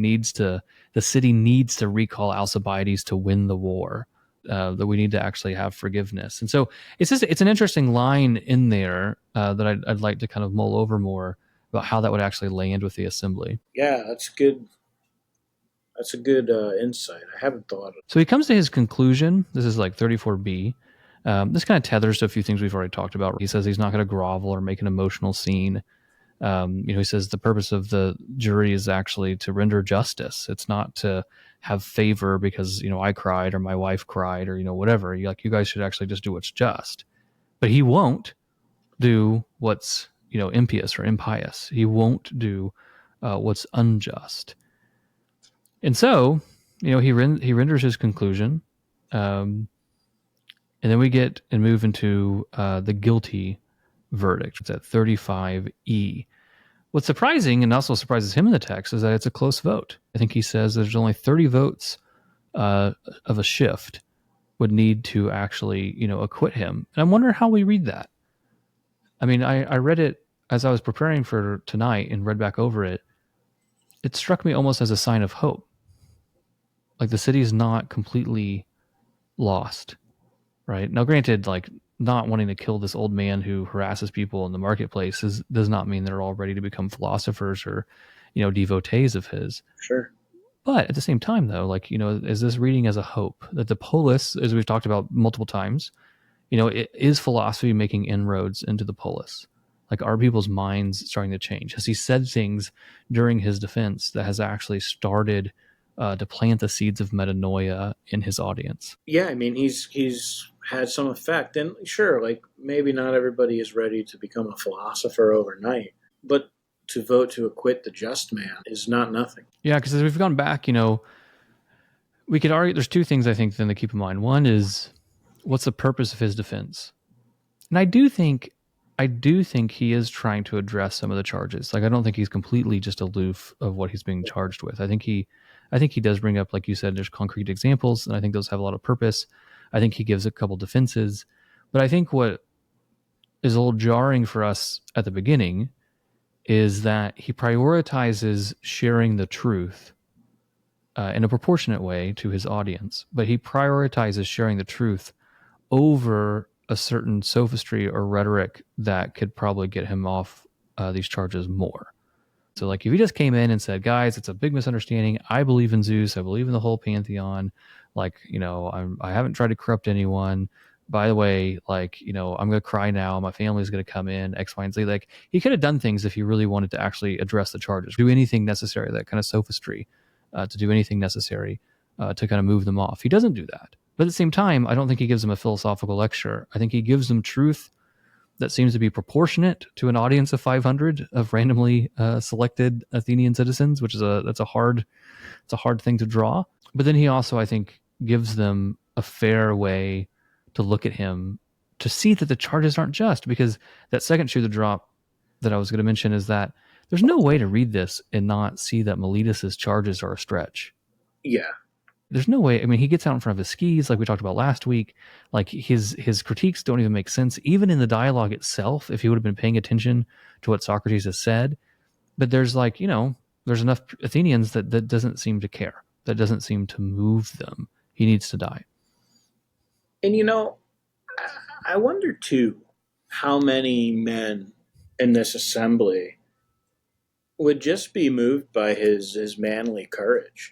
needs to recall Alcibiades to win the war, that we need to actually have forgiveness. And so it's an interesting line in there that I'd like to kind of mull over more about how that would actually land with the assembly. Yeah, that's good. That's a good insight. I haven't thought of it. So he comes to his conclusion. This is like 34b. This kind of tethers to a few things we've already talked about. He says he's not going to grovel or make an emotional scene. He says the purpose of the jury is actually to render justice. It's not to have favor because, I cried or my wife cried or, whatever. You guys should actually just do what's just. But he won't do what's, impious or impious. He won't do what's unjust. And so, he renders his conclusion. And then we get and move into the guilty verdict. It's at 35E. What's surprising, and also surprises him in the text, is that it's a close vote. I think he says there's only 30 votes of a shift would need to actually, acquit him. And I'm wondering how we read that. I mean, I read it as I was preparing for tonight and read back over it. It struck me almost as a sign of hope. Like the city is not completely lost. Right. Now, granted, like not wanting to kill this old man who harasses people in the marketplace does not mean they're all ready to become philosophers or, devotees of his. Sure. But at the same time, though, like, is this reading as a hope that the polis, as we've talked about multiple times, it is philosophy making inroads into the polis? Like, are people's minds starting to change? Has he said things during his defense that has actually started to plant the seeds of metanoia in his audience? Yeah, I mean, he's had some effect. And sure, like maybe not everybody is ready to become a philosopher overnight, but to vote to acquit the just man is not nothing. Yeah, because as we've gone back, we could argue there's two things I think then to keep in mind. One is, what's the purpose of his defense? And I do think he is trying to address some of the charges. Like, I don't think he's completely just aloof of what he's being charged with. I think he does bring up, like you said, there's concrete examples, and I think those have a lot of purpose. I think he gives a couple defenses. But I think what is a little jarring for us at the beginning is that he prioritizes sharing the truth in a proportionate way to his audience, but he prioritizes sharing the truth over a certain sophistry or rhetoric that could probably get him off these charges more. So, like, if he just came in and said, guys, it's a big misunderstanding. I believe in Zeus. I believe in the whole pantheon. Like, I haven't tried to corrupt anyone. By the way, like, I'm going to cry now. My family's going to come in, X, Y, and Z. Like, he could have done things if he really wanted to actually address the charges, do anything necessary, that kind of sophistry, to do anything necessary to kind of move them off. He doesn't do that. But at the same time, I don't think he gives them a philosophical lecture. I think he gives them truth that seems to be proportionate to an audience of 500 of randomly selected Athenian citizens, which is a hard thing to draw. But then he also, I think, gives them a fair way to look at him to see that the charges aren't just. Because that second shoe to drop that I was going to mention is that there's no way to read this and not see that Meletus's charges are a stretch. Yeah. There's no way. I mean, he gets out in front of his skis, like we talked about last week. Like his critiques don't even make sense, even in the dialogue itself. If he would have been paying attention to what Socrates has said, but there's like, there's enough Athenians that doesn't seem to care. That doesn't seem to move them. He needs to die. And I wonder too how many men in this assembly would just be moved by his manly courage.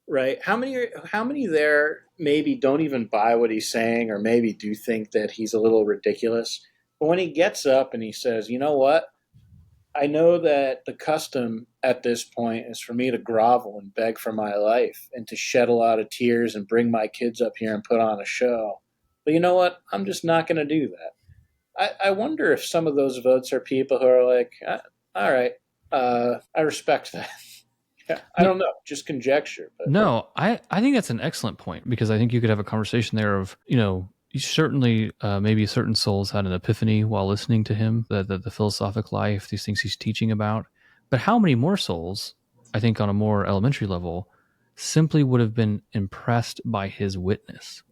Right? How many there maybe don't even buy what he's saying, or maybe do think that he's a little ridiculous? But when he gets up and he says, "You know what? I know that the custom at this point is for me to grovel and beg for my life and to shed a lot of tears and bring my kids up here and put on a show. But you know what? I'm just not going to do that." I wonder if some of those votes are people who are like, all right, I respect that. Yeah, I don't know, just conjecture. But. No, I think that's an excellent point, because I think you could have a conversation there of, certainly maybe certain souls had an epiphany while listening to him, the philosophic life, these things he's teaching about. But how many more souls, I think on a more elementary level, simply would have been impressed by his witness?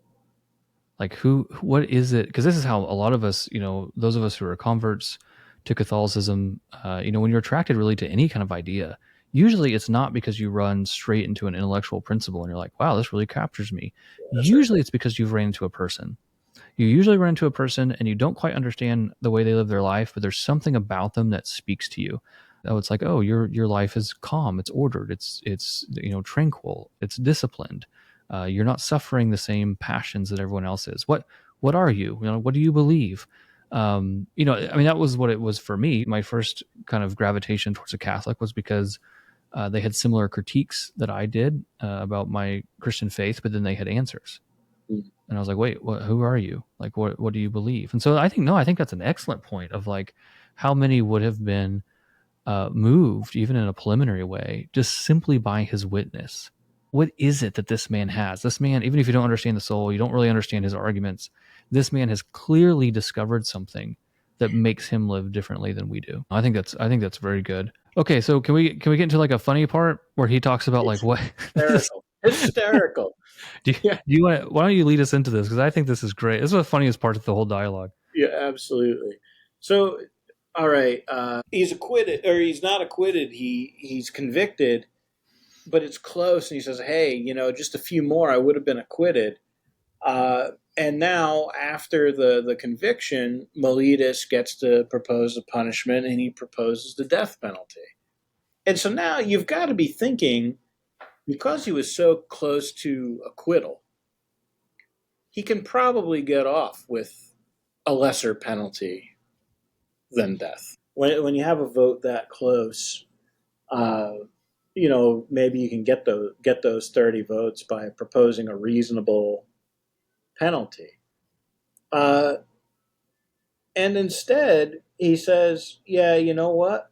Like what is it? Because this is how a lot of us, those of us who are converts to Catholicism, when you're attracted really to any kind of idea, usually it's not because you run straight into an intellectual principle and you're like, wow, this really captures me. Usually it's because you've ran into a person. You usually run into a person and you don't quite understand the way they live their life, but there's something about them that speaks to you. Oh, it's like, oh, your life is calm, it's ordered, it's tranquil, it's disciplined. You're not suffering the same passions that everyone else is. What are you? What do you believe? That was what it was for me. My first kind of gravitation towards a Catholic was because they had similar critiques that I did about my Christian faith, but then they had answers. And I was like, wait, who are you? Like, what do you believe? And so I think that's an excellent point of like how many would have been moved, even in a preliminary way, just simply by his witness. What is it that this man has? This man, even if you don't understand the soul, you don't really understand his arguments, this man has clearly discovered something that makes him live differently than we do. I think that's very good. Okay, so can we get into like a funny part where he talks about like what hysterical. Why don't you lead us into this? Because I think this is great. This is the funniest part of the whole dialogue. Yeah, absolutely. So, all right, he's acquitted, or he's not acquitted. He's convicted, but it's close. And he says, "Hey, just a few more, I would have been acquitted." And now, after the conviction, Meletus gets to propose a punishment, and he proposes the death penalty. And so now you've got to be thinking, because he was so close to acquittal, he can probably get off with a lesser penalty than death. When you have a vote that close, maybe you can get those 30 votes by proposing a reasonable penalty. And instead, he says, yeah, you know what?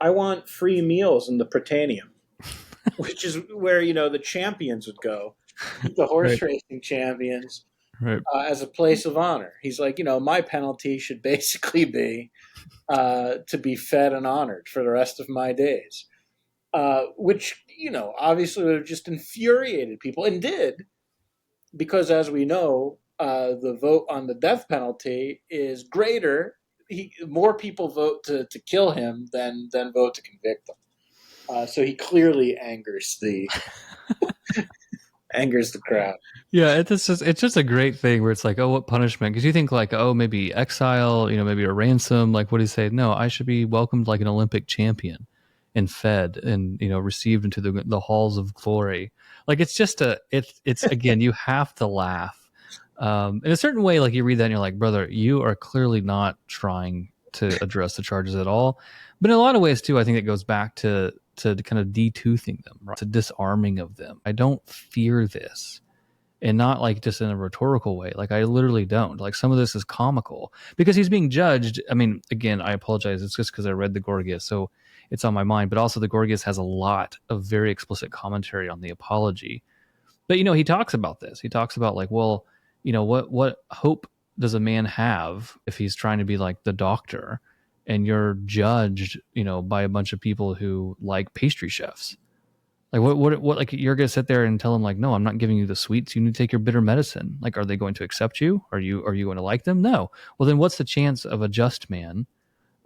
I want free meals in the Prytaneum, which is where, the champions would go, the horse racing champions, as a place of honor. He's like, my penalty should basically be to be fed and honored for the rest of my days, which, obviously would have just infuriated people, and did, because as we know, the vote on the death penalty is greater. More people vote to kill him than vote to convict him. So he clearly angers the crowd. Yeah, it's just a great thing where it's like, oh, what punishment? Because you think like, oh, maybe exile, maybe a ransom. Like, what do you say? No, I should be welcomed like an Olympic champion and fed and received into the halls of glory. Like, it's just it's again, you have to laugh. In a certain way, like you read that and you're like, brother, you are clearly not trying to address the charges at all. But in a lot of ways too, I think it goes back to kind of detoothing them, right? To disarming of them. I don't fear this. And not like just in a rhetorical way. Like I literally don't. Like some of this is comical because he's being judged. I mean, again, I apologize. It's just because I read the Gorgias, so it's on my mind. But also the Gorgias has a lot of very explicit commentary on the apology. But he talks about this. He talks about like, well, what hope does a man have if he's trying to be like the doctor and you're judged, by a bunch of people who like pastry chefs? Like what like you're going to sit there and tell them like, no, I'm not giving you the sweets. You need to take your bitter medicine. Like, are they going to accept you? Are you going to like them? No. Well, then what's the chance of a just man,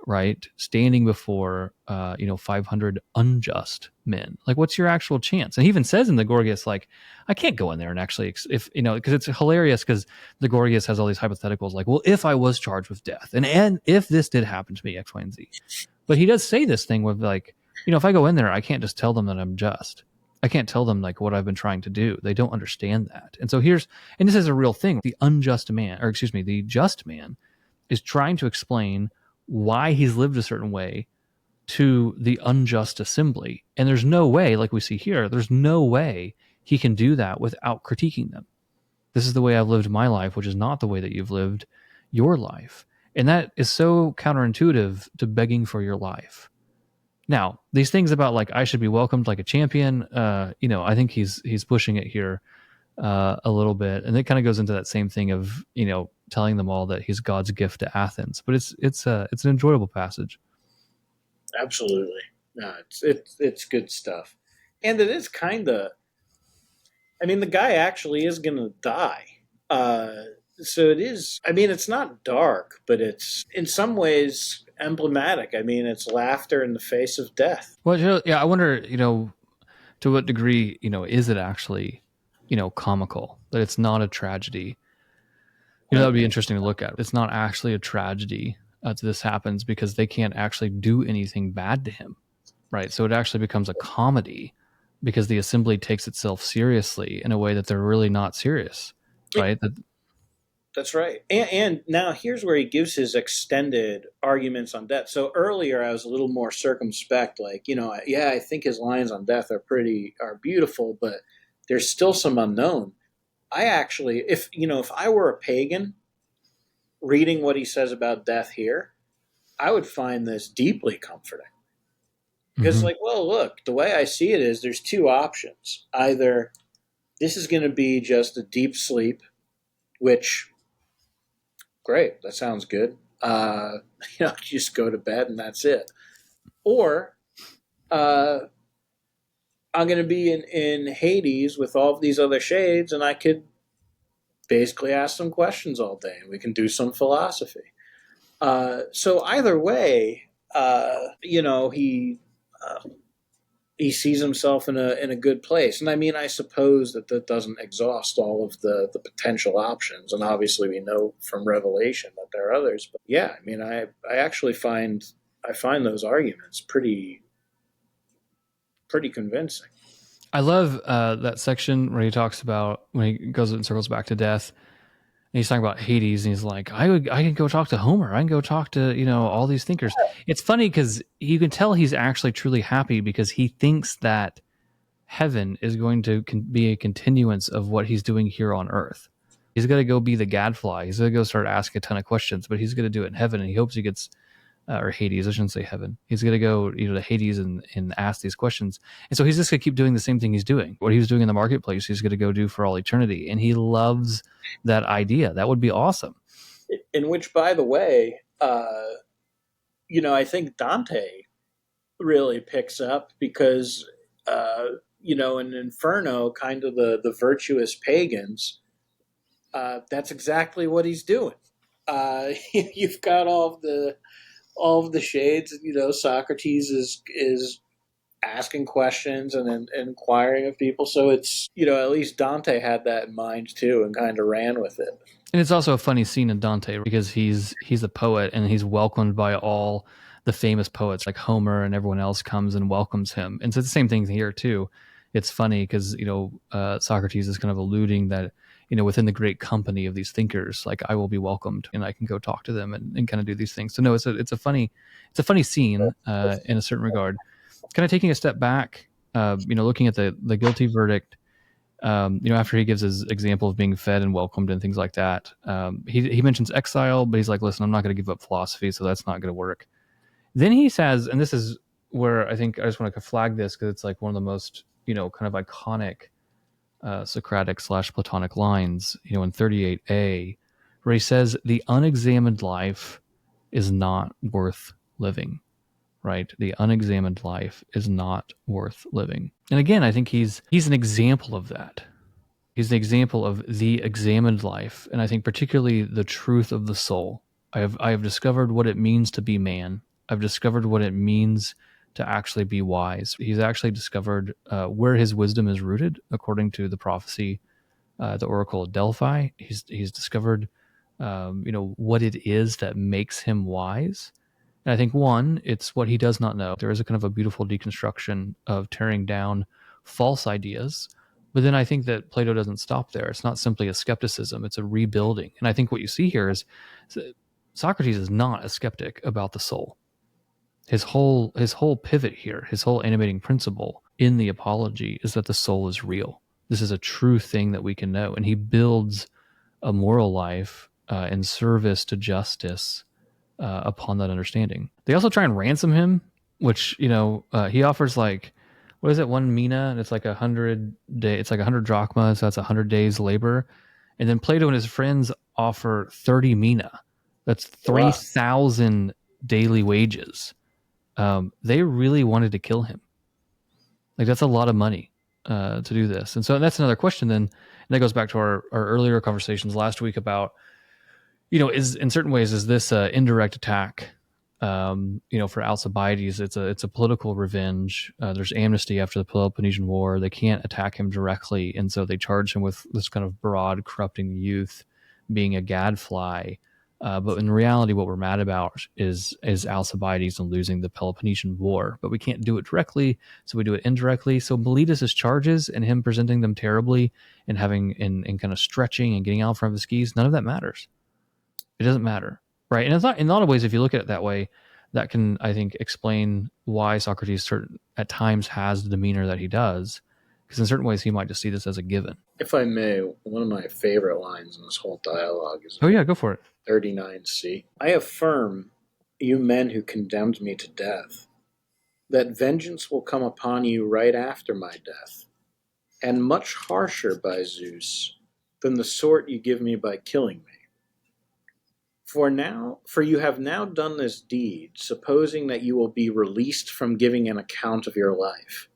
right, standing before 500 unjust men? Like, what's your actual chance? And he even says in the Gorgias, like, I can't go in there and actually, if because it's hilarious, because the Gorgias has all these hypotheticals, like, well, if I was charged with death, and if this did happen to me, X, Y, and Z. But he does say this thing with like, if I go in there, I can't just tell them that I'm just. I can't tell them like what I've been trying to do. They don't understand that. And so and this is a real thing. The unjust man, or excuse me, the just man is trying to explain why he's lived a certain way to the unjust assembly. And there's no way, like we see here, there's no way he can do that without critiquing them. This is the way I've lived my life, which is not the way that you've lived your life. And that is so counterintuitive to begging for your life. Now, these things about like I should be welcomed like a champion, I think he's pushing it here a little bit, and it kind of goes into that same thing of telling them all that he's God's gift to Athens. But it's an enjoyable passage. Absolutely, no, it's good stuff, and it is kind of. I mean, the guy actually is going to die. So it is. I mean, it's not dark, but it's in some ways emblematic. I mean, it's laughter in the face of death. Well, yeah, I wonder, to what degree, is it actually, comical, that it's not a tragedy? That would be interesting to look at. It's not actually a tragedy that this happens because they can't actually do anything bad to him, right? So it actually becomes a comedy because the assembly takes itself seriously in a way that they're really not serious, right? That's right. And now here's where he gives his extended arguments on death. So earlier I was a little more circumspect, like, I think his lines on death are beautiful, but there's still some unknown. I actually, if I were a pagan reading what he says about death here, I would find this deeply comforting. Because like, well, look, the way I see it is there's two options. Either this is going to be just a deep sleep, which, great, that sounds good. Just go to bed and that's it. Or I'm going to be in Hades with all of these other shades, and I could basically ask some questions all day, and we can do some philosophy. So either way, he sees himself in a good place. And I mean, I suppose that doesn't exhaust all of the potential options. And obviously we know from Revelation that there are others. But yeah, I mean, I actually find those arguments pretty convincing. I love that section where he talks about when he goes and circles back to death. And he's talking about Hades, and he's like, I can go talk to Homer. I can go talk to, all these thinkers. It's funny because you can tell he's actually truly happy because he thinks that heaven is going to be a continuance of what he's doing here on earth. He's going to go be the gadfly. He's going to go start asking a ton of questions, but he's going to do it in heaven, and he hopes he gets, or Hades, I shouldn't say heaven. He's going to go, to Hades and ask these questions. And so he's just going to keep doing the same thing he's doing. What he was doing in the marketplace, he's going to go do for all eternity. And he loves that idea. That would be awesome. In which, by the way, I think Dante really picks up because, in Inferno, kind of the virtuous pagans, that's exactly what he's doing. You've got all of the shades. Socrates is asking questions and inquiring of people. So it's, at least Dante had that in mind too and kind of ran with it. And it's also a funny scene in Dante because he's a poet and he's welcomed by all the famous poets like Homer, and everyone else comes and welcomes him. And so it's the same thing here too. It's funny because, Socrates is kind of alluding that, within the great company of these thinkers, like I will be welcomed and I can go talk to them and kind of do these things. So no, it's a funny scene in a certain regard. Kind of taking a step back, looking at the guilty verdict, after he gives his example of being fed and welcomed and things like that. He mentions exile, but he's like, listen, I'm not going to give up philosophy, so that's not going to work. Then he says, and this is where I think I just want to flag this because it's like one of the most, kind of iconic Socratic / Platonic lines, in 38a, where he says the unexamined life is not worth living, right? The unexamined life is not worth living. And again, I think he's an example of that. He's an example of the examined life, and I think particularly the truth of the soul. I have discovered what it means to be man. I've discovered what it means to actually be wise. He's actually discovered where his wisdom is rooted, according to the prophecy, the Oracle of Delphi. He's discovered, what it is that makes him wise. And I think one, it's what he does not know. There is a kind of a beautiful deconstruction of tearing down false ideas. But then I think that Plato doesn't stop there. It's not simply a skepticism, it's a rebuilding. And I think what you see here is Socrates is not a skeptic about the soul. His whole pivot here, his whole animating principle in the Apology is that the soul is real. This is a true thing that we can know. And he builds a moral life in service to justice upon that understanding. They also try and ransom him, which, he offers like, what is it, 1 mina? And it's like 100 day. It's like 100 drachmas. So that's 100 days labor. And then Plato and his friends offer 30 mina. That's 3,000 daily wages. They really wanted to kill him. Like, that's a lot of money to do this. And so that's another question then. And that goes back to our earlier conversations last week about, is in certain ways, is this an indirect attack, for Alcibiades? It's a political revenge. There's amnesty after the Peloponnesian War. They can't attack him directly. And so they charge him with this kind of broad corrupting youth, being a gadfly. But in reality, what we're mad about is Alcibiades and losing the Peloponnesian War. But we can't do it directly, so we do it indirectly. So Miletus's charges and him presenting them terribly and having and kind of stretching and getting out from his skis, none of that matters. It doesn't matter, right? And it's not, in a lot of ways, if you look at it that way, that can, I think, explain why Socrates at times has the demeanor that he does, because in certain ways he might just see this as a given. If I may, one of my favorite lines in this whole dialogue is, oh yeah, go for it. 39c. I affirm, you men who condemned me to death, that vengeance will come upon you right after my death, and much harsher, by Zeus, than the sort you give me by killing me. For you have now done this deed, supposing that you will be released from giving an account of your life.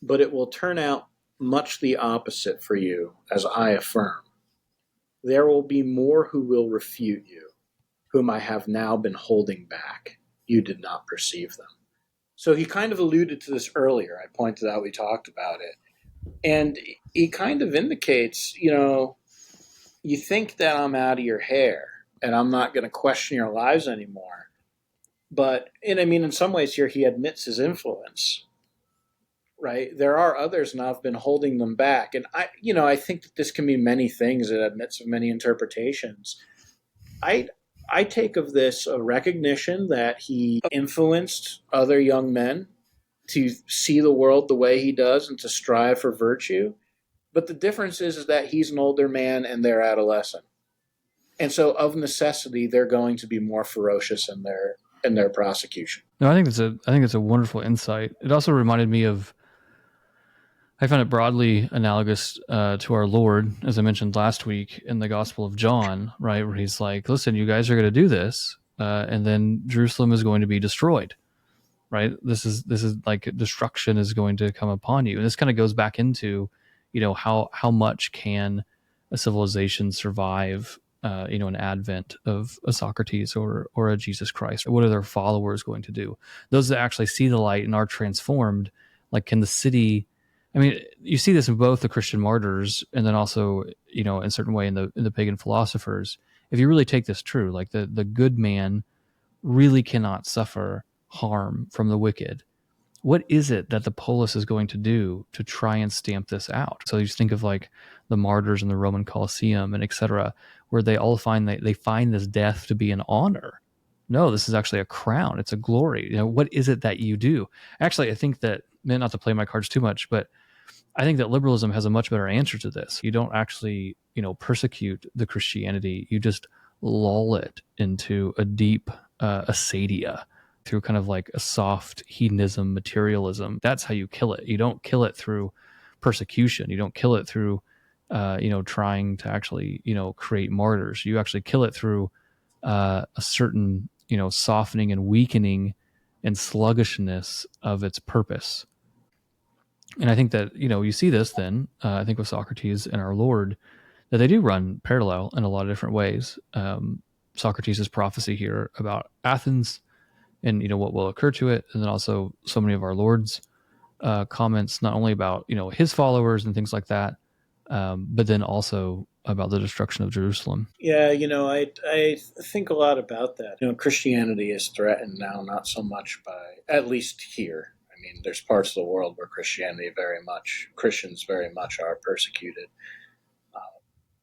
But it will turn out much the opposite for you, as I affirm. There will be more who will refute you, whom I have now been holding back. You did not perceive them. So he kind of alluded to this earlier. I pointed out, we talked about it. And he kind of indicates, you think that I'm out of your hair and I'm not going to question your lives anymore. But, in some ways here, he admits his influence, right? There are others now I've been holding them back. And I think that this can be many things. It admits of many interpretations. I take of this a recognition that he influenced other young men to see the world the way he does and to strive for virtue. But the difference is that he's an older man and they're adolescent. And so of necessity, they're going to be more ferocious in their prosecution. No, I think it's a wonderful insight. It also reminded me of, I found it broadly analogous to our Lord, as I mentioned last week in the Gospel of John, right, where he's like, listen, you guys are going to do this, and then Jerusalem is going to be destroyed, right? This is like destruction is going to come upon you. And this kind of goes back into, how much can a civilization survive, an advent of a Socrates or a Jesus Christ? What are their followers going to do? Those that actually see the light and are transformed, like, can the city... you see this in both the Christian martyrs and then also, in a certain way in the pagan philosophers. If you really take this true, like the good man really cannot suffer harm from the wicked. What is it that the polis is going to do to try and stamp this out? So you just think of like the martyrs in the Roman Colosseum and etc., where they all find this death to be an honor. No, this is actually a crown. It's a glory. What is it that you do? Actually, I think that, not to play my cards too much, but I think that liberalism has a much better answer to this. You don't actually, persecute the Christianity. You just lull it into a deep acedia through kind of like a soft hedonism, materialism. That's how you kill it. You don't kill it through persecution. You don't kill it through, trying to actually, create martyrs. You actually kill it through a certain, softening and weakening and sluggishness of its purpose. And I think that, you see this then, I think with Socrates and our Lord, that they do run parallel in a lot of different ways. Socrates' prophecy here about Athens and, what will occur to it. And then also so many of our Lord's comments, not only about, his followers and things like that, but then also about the destruction of Jerusalem. Yeah, I think a lot about that. Christianity is threatened now, not so much by, at least here. I mean, there's parts of the world where Christians very much are persecuted.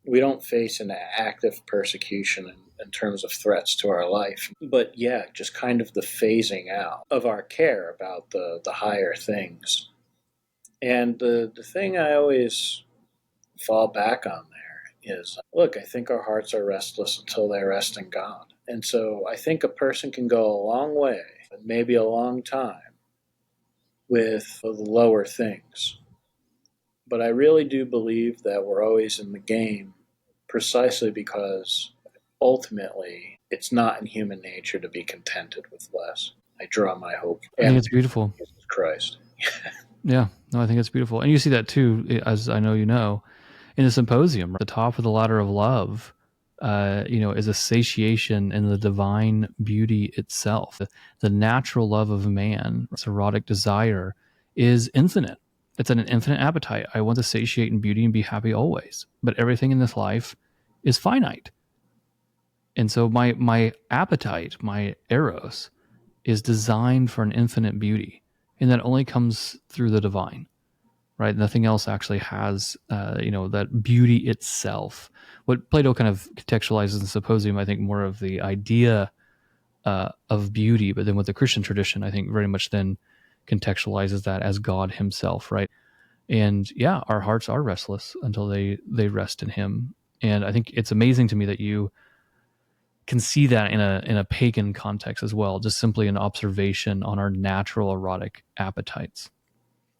We don't face an active persecution in terms of threats to our life. But yeah, just kind of the phasing out of our care about the higher things. And the thing I always fall back on there is, look, I think our hearts are restless until they rest in God. And so I think a person can go a long way, maybe a long time, with the lower things. But I really do believe that we're always in the game precisely because ultimately it's not in human nature to be contented with less. I draw my hope. I think it's beautiful. Jesus Christ. Yeah, no, I think it's beautiful. And you see that too, as I know you know, in the symposium, the top of the ladder of love, is a satiation in the divine beauty itself. The natural love of man, its erotic desire, is infinite. It's an infinite appetite. I want to satiate in beauty and be happy always. But everything in this life is finite. And so my appetite, my eros, is designed for an infinite beauty. And that only comes through the divine, right? Nothing else actually has, that beauty itself. What Plato kind of contextualizes in the Symposium, I think, more of the idea of beauty, but then with the Christian tradition, I think very much then contextualizes that as God himself, right? And yeah, our hearts are restless until they rest in him. And I think it's amazing to me that you can see that in a pagan context as well, just simply an observation on our natural erotic appetites.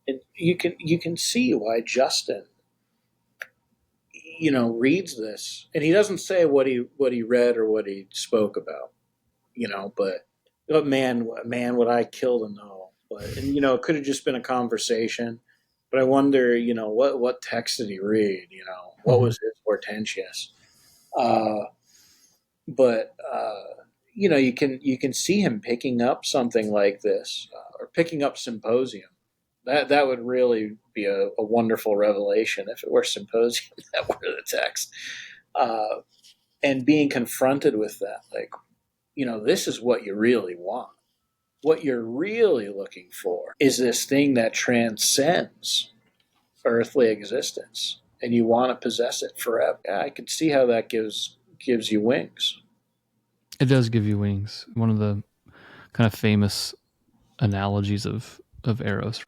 And you can see why Justin, reads this, and he doesn't say what he read or what he spoke about, but man, would I kill to know. But it could have just been a conversation. But I wonder, what text did he read? What was his portentous? But you can see him picking up something like this, or picking up Symposium. That would really be a wonderful revelation if it were Symposium that were the text, and being confronted with that, like, this is what you really want. What you're really looking for is this thing that transcends earthly existence, and you want to possess it forever. Yeah, I can see how that gives you wings. It does give you wings. One of the kind of famous analogies of Eros,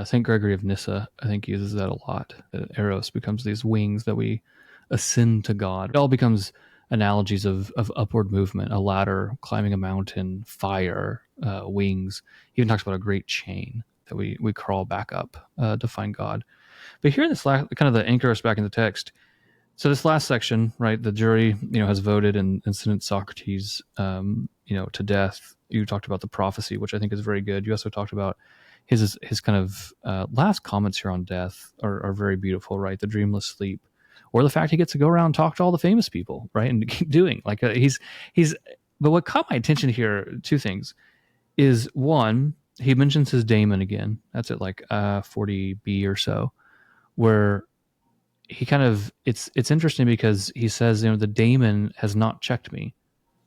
St. Gregory of Nyssa, I think, uses that a lot. Eros becomes these wings that we ascend to God. It all becomes analogies of upward movement, a ladder, climbing a mountain, fire, wings. He even talks about a great chain that we crawl back up to find God. But here in this kind of the anchor us back in the text. So this last section, right, the jury, has voted and sentenced Socrates, to death. You talked about the prophecy, which I think is very good. You also talked about his kind of last comments here on death are very beautiful, right? The dreamless sleep, or the fact he gets to go around and talk to all the famous people, right, and keep doing like he's. But what caught my attention here, two things, is one, he mentions his daemon again. That's at like 40b or so, where he kind of it's interesting because he says, the daemon has not checked me.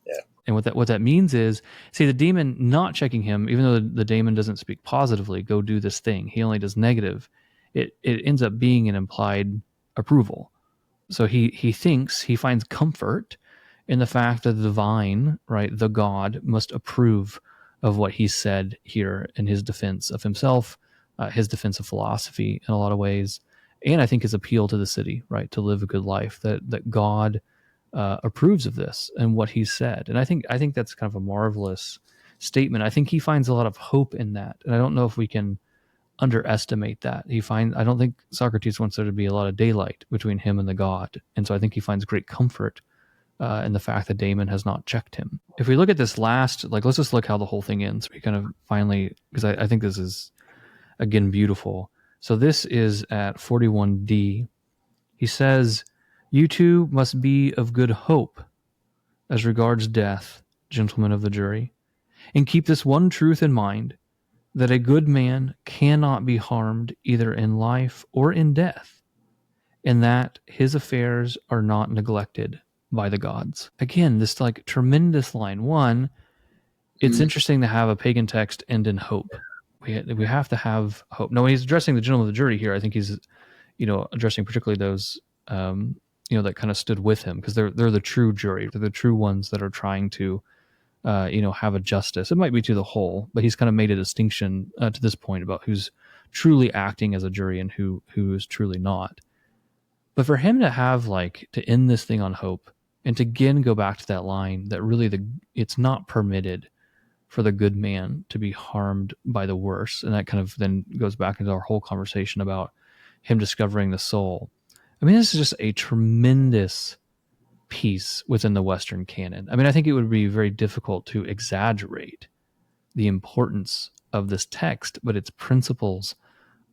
Yeah. And what that means is, see, the demon not checking him, even though the daemon doesn't speak positively, go do this thing, he only does negative, it ends up being an implied approval. So he thinks, he finds comfort in the fact that the divine, right, the God, must approve of what he said here in his defense of himself, his defense of philosophy in a lot of ways, and I think his appeal to the city, right, to live a good life, that God approves of this and what he said. And I think that's kind of a marvelous statement. I think he finds a lot of hope in that. And I don't know if we can underestimate that. I don't think Socrates wants there to be a lot of daylight between him and the god. And so I think he finds great comfort in the fact that Daemon has not checked him. If we look at this last, let's just look how the whole thing ends. We kind of finally, because I think this is, again, beautiful. So this is at 41d. He says, "You two must be of good hope as regards death, gentlemen of the jury, and keep this one truth in mind, that a good man cannot be harmed either in life or in death, and that his affairs are not neglected by the gods." Again, this tremendous line. One, it's interesting to have a pagan text end in hope. We have to have hope. No, when he's addressing the gentlemen of the jury here, I think he's, addressing particularly those, that kind of stood with him, because they're the true jury. They're the true ones that are trying to, have a justice. It might be to the whole, but he's kind of made a distinction to this point about who's truly acting as a jury and who is truly not. But for him to have to end this thing on hope, and to again go back to that line that really it's not permitted for the good man to be harmed by the worse. And that kind of then goes back into our whole conversation about him discovering the soul. I mean, this is just a tremendous piece within the Western canon. I mean, I think it would be very difficult to exaggerate the importance of this text, but its principles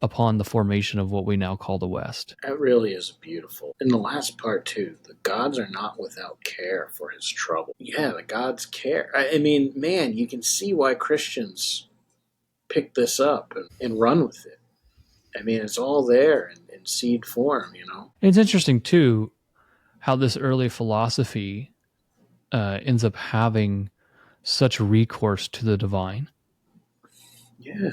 upon the formation of what we now call the West. That really is beautiful. In the last part, too, the gods are not without care for his trouble. Yeah, the gods care. I mean, man, you can see why Christians pick this up and run with it. I mean, it's all there in seed form, It's interesting, too, how this early philosophy ends up having such recourse to the divine. Yeah.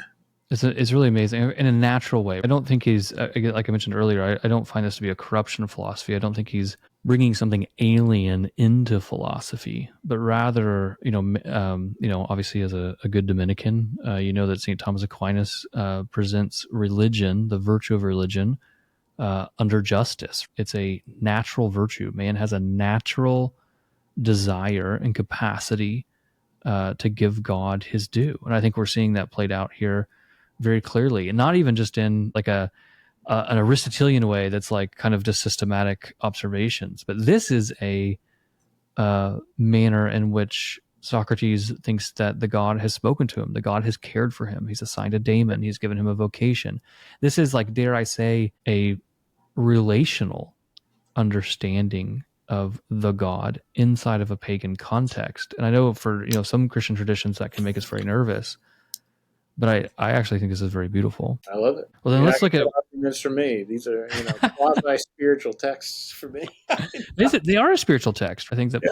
It's really amazing in a natural way. I don't think he's, like I mentioned earlier, I don't find this to be a corruption of philosophy. I don't think he's bringing something alien into philosophy, but rather, obviously as a good Dominican, that St. Thomas Aquinas presents religion, the virtue of religion, under justice. It's a natural virtue. Man has a natural desire and capacity to give God his due. And I think we're seeing that played out here very clearly, and not even just in an Aristotelian way that's kind of just systematic observations, but this is a manner in which Socrates thinks that the god has spoken to him, the god has cared for him, he's assigned a daemon, he's given him a vocation. This is, dare I say, a relational understanding of the god inside of a pagan context. And I know for some Christian traditions that can make us very nervous, but I actually think this is very beautiful. I love it. Well, then let's look at arguments for me. These are quasi-spiritual texts for me. They are a spiritual text. I think that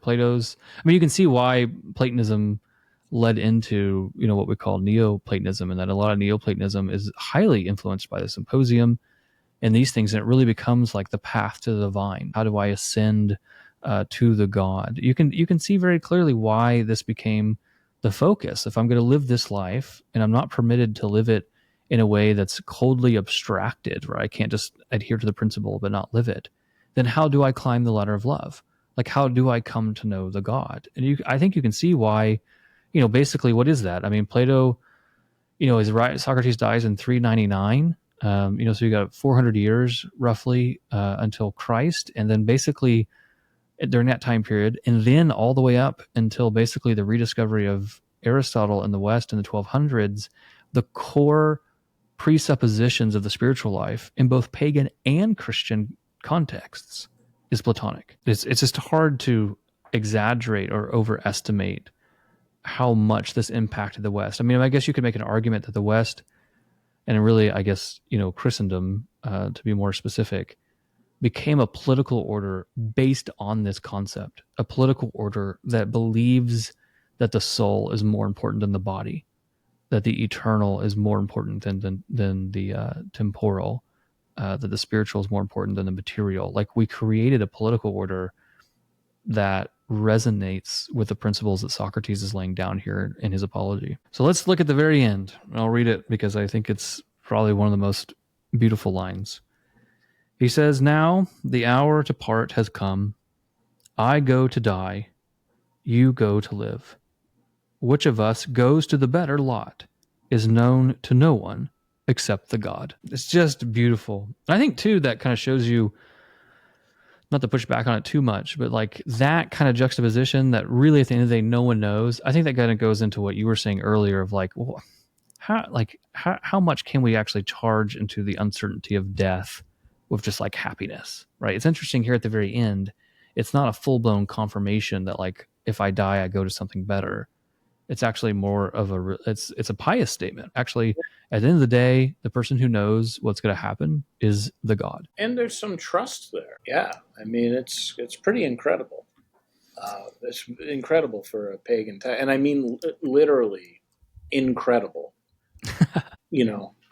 Plato's. I mean, you can see why Platonism led into what we call Neoplatonism, and that a lot of Neoplatonism is highly influenced by the Symposium and these things, and it really becomes the path to the divine. How do I ascend to the God? You can see very clearly why this became the focus. If I'm going to live this life and I'm not permitted to live it in a way that's coldly abstracted, where I can't just adhere to the principle but not live it, then how do I climb the ladder of love? How do I come to know the God? And I think you can see why, basically what is that? I mean, Plato, is right. Socrates dies in 399. So you got 400 years roughly until Christ. And then basically during that time period, and then all the way up until basically the rediscovery of Aristotle in the West in the 1200s, the core presuppositions of the spiritual life in both pagan and Christian contexts is Platonic. It's just hard to exaggerate or overestimate how much this impacted the West. I mean, I guess you could make an argument that the West, and really, I guess, Christendom, to be more specific, became a political order based on this concept, a political order that believes that the soul is more important than the body, that the eternal is more important than the temporal, that the spiritual is more important than the material. We created a political order that resonates with the principles that Socrates is laying down here in his Apology. So let's look at the very end. I'll read it because I think it's probably one of the most beautiful lines. He says, "Now the hour to part has come. I go to die. You go to live. Which of us goes to the better lot? is known to no one except the God. It's just beautiful. I think too that kind of shows you, not to push back on it too much, but like that kind of juxtaposition that really at the end of the day no one knows. I think that kind of goes into what you were saying earlier of like, well, how much can we actually charge into the uncertainty of death with just like happiness, right? It's interesting here at the very end. It's not a full blown confirmation that like if I die I go to something better. It's actually more of it's a pious statement. Actually, at the end of the day, the person who knows what's going to happen is the God. And there's some trust there. Yeah, I mean it's pretty incredible. It's incredible for a pagan, and I mean literally incredible.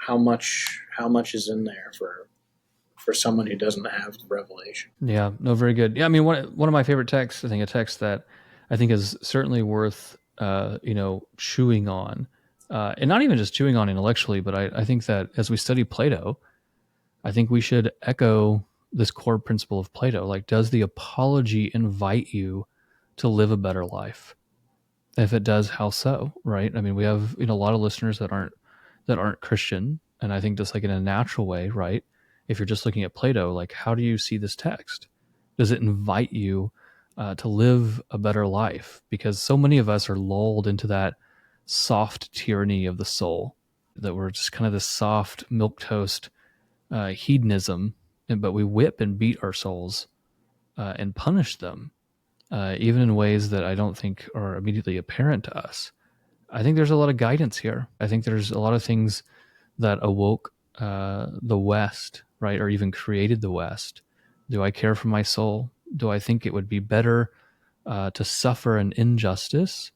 How much is in there for someone who doesn't have the revelation. Yeah, no, very good. Yeah, I mean, one of my favorite texts, I think a text that I think is certainly worth, chewing on, and not even just chewing on intellectually, but I think that as we study Plato, I think we should echo this core principle of Plato. Like, does the apology invite you to live a better life? If it does, how so? Right? I mean, we have a lot of listeners that aren't Christian, and I think just like in a natural way, right? If you're just looking at Plato, like how do you see this text? Does it invite you to live a better life? Because so many of us are lulled into that soft tyranny of the soul, that we're just kind of this soft milk toast hedonism, but we whip and beat our souls and punish them, even in ways that I don't think are immediately apparent to us. I think there's a lot of guidance here. I think there's a lot of things that awoke the West, right, or even created the West. Do I care for my soul? Do I think it would be better to suffer an injustice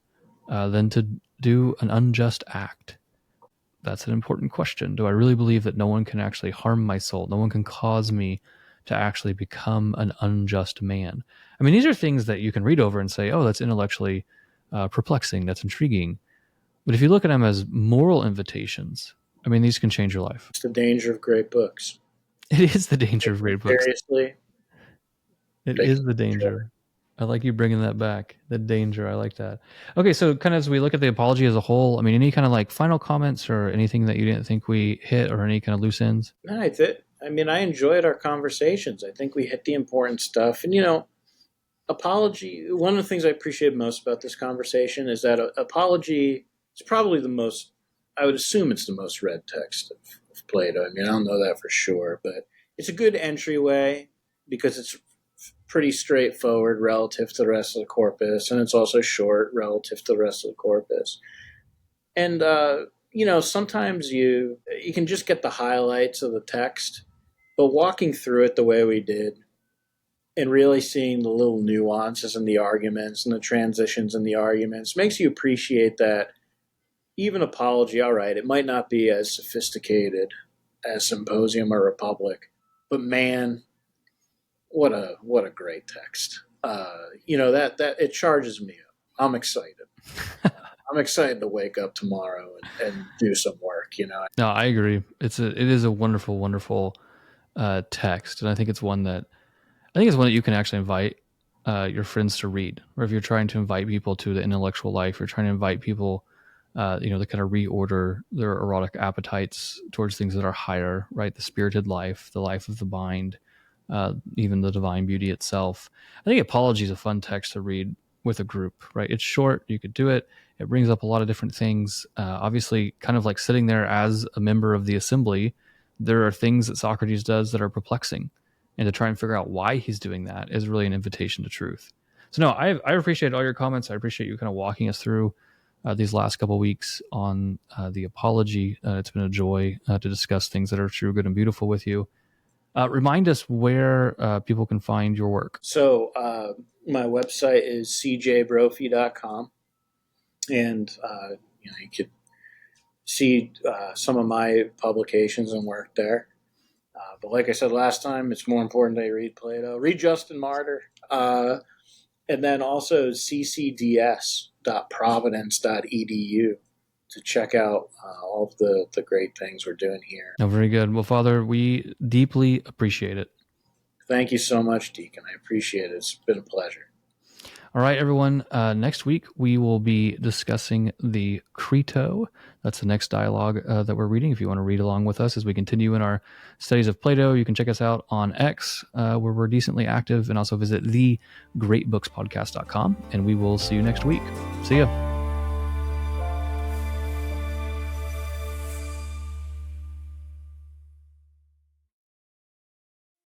than to do an unjust act? That's an important question. Do I really believe that no one can actually harm my soul? No one can cause me to actually become an unjust man? I mean, these are things that you can read over and say, oh, that's intellectually perplexing. That's intriguing. But if you look at them as moral invitations, I mean, these can change your life. It's the danger of great books. It is the danger of great books. Seriously, It is the danger. I like you bringing that back. The danger. I like that. Okay, so kind of as we look at the apology as a whole, I mean, any kind of like final comments or anything that you didn't think we hit or any kind of loose ends? No, I enjoyed our conversations. I think we hit the important stuff. And, apology, one of the things I appreciate most about this conversation is that apology is probably I would assume it's the most read text of Plato. I mean, I don't know that for sure, but it's a good entryway because it's pretty straightforward relative to the rest of the corpus, and it's also short relative to the rest of the corpus. And, sometimes you can just get the highlights of the text, but walking through it the way we did and really seeing the little nuances in the arguments and the transitions in the arguments makes you appreciate that even apology, all right, it might not be as sophisticated as Symposium or Republic, but man, what a great text. That it charges me up. I'm excited. I'm excited to wake up tomorrow and do some work. No, I agree. It is a wonderful, wonderful text, and I think it's one that you can actually invite your friends to read, or if you're trying to invite people to the intellectual life, you're trying to invite people, to kind of reorder their erotic appetites towards things that are higher, right? The spirited life, the life of the mind, even the divine beauty itself. I think Apology is a fun text to read with a group, right? It's short, you could do it. It brings up a lot of different things. Obviously, kind of like sitting there as a member of the assembly, there are things that Socrates does that are perplexing, and to try and figure out why he's doing that is really an invitation to truth. So no, I appreciate all your comments. I appreciate you kind of walking us through these last couple of weeks on the Apology. It's been a joy to discuss things that are true, good, and beautiful with you. Remind us where people can find your work. So my website is cjbrophy.com, and you could see some of my publications and work there. But like I said last time, it's more important that you read Plato, read Justin Martyr, and then also ccds.providence.edu to check out all of the great things we're doing here. Oh, very good. Well, Father, we deeply appreciate it. Thank you so much, Deacon. I appreciate it. It's been a pleasure. All right, everyone. Next week, we will be discussing the Crito. That's the next dialogue that we're reading. If you want to read along with us as we continue in our studies of Plato, you can check us out on X, where we're decently active, and also visit thegreatbookspodcast.com. And we will see you next week. See ya.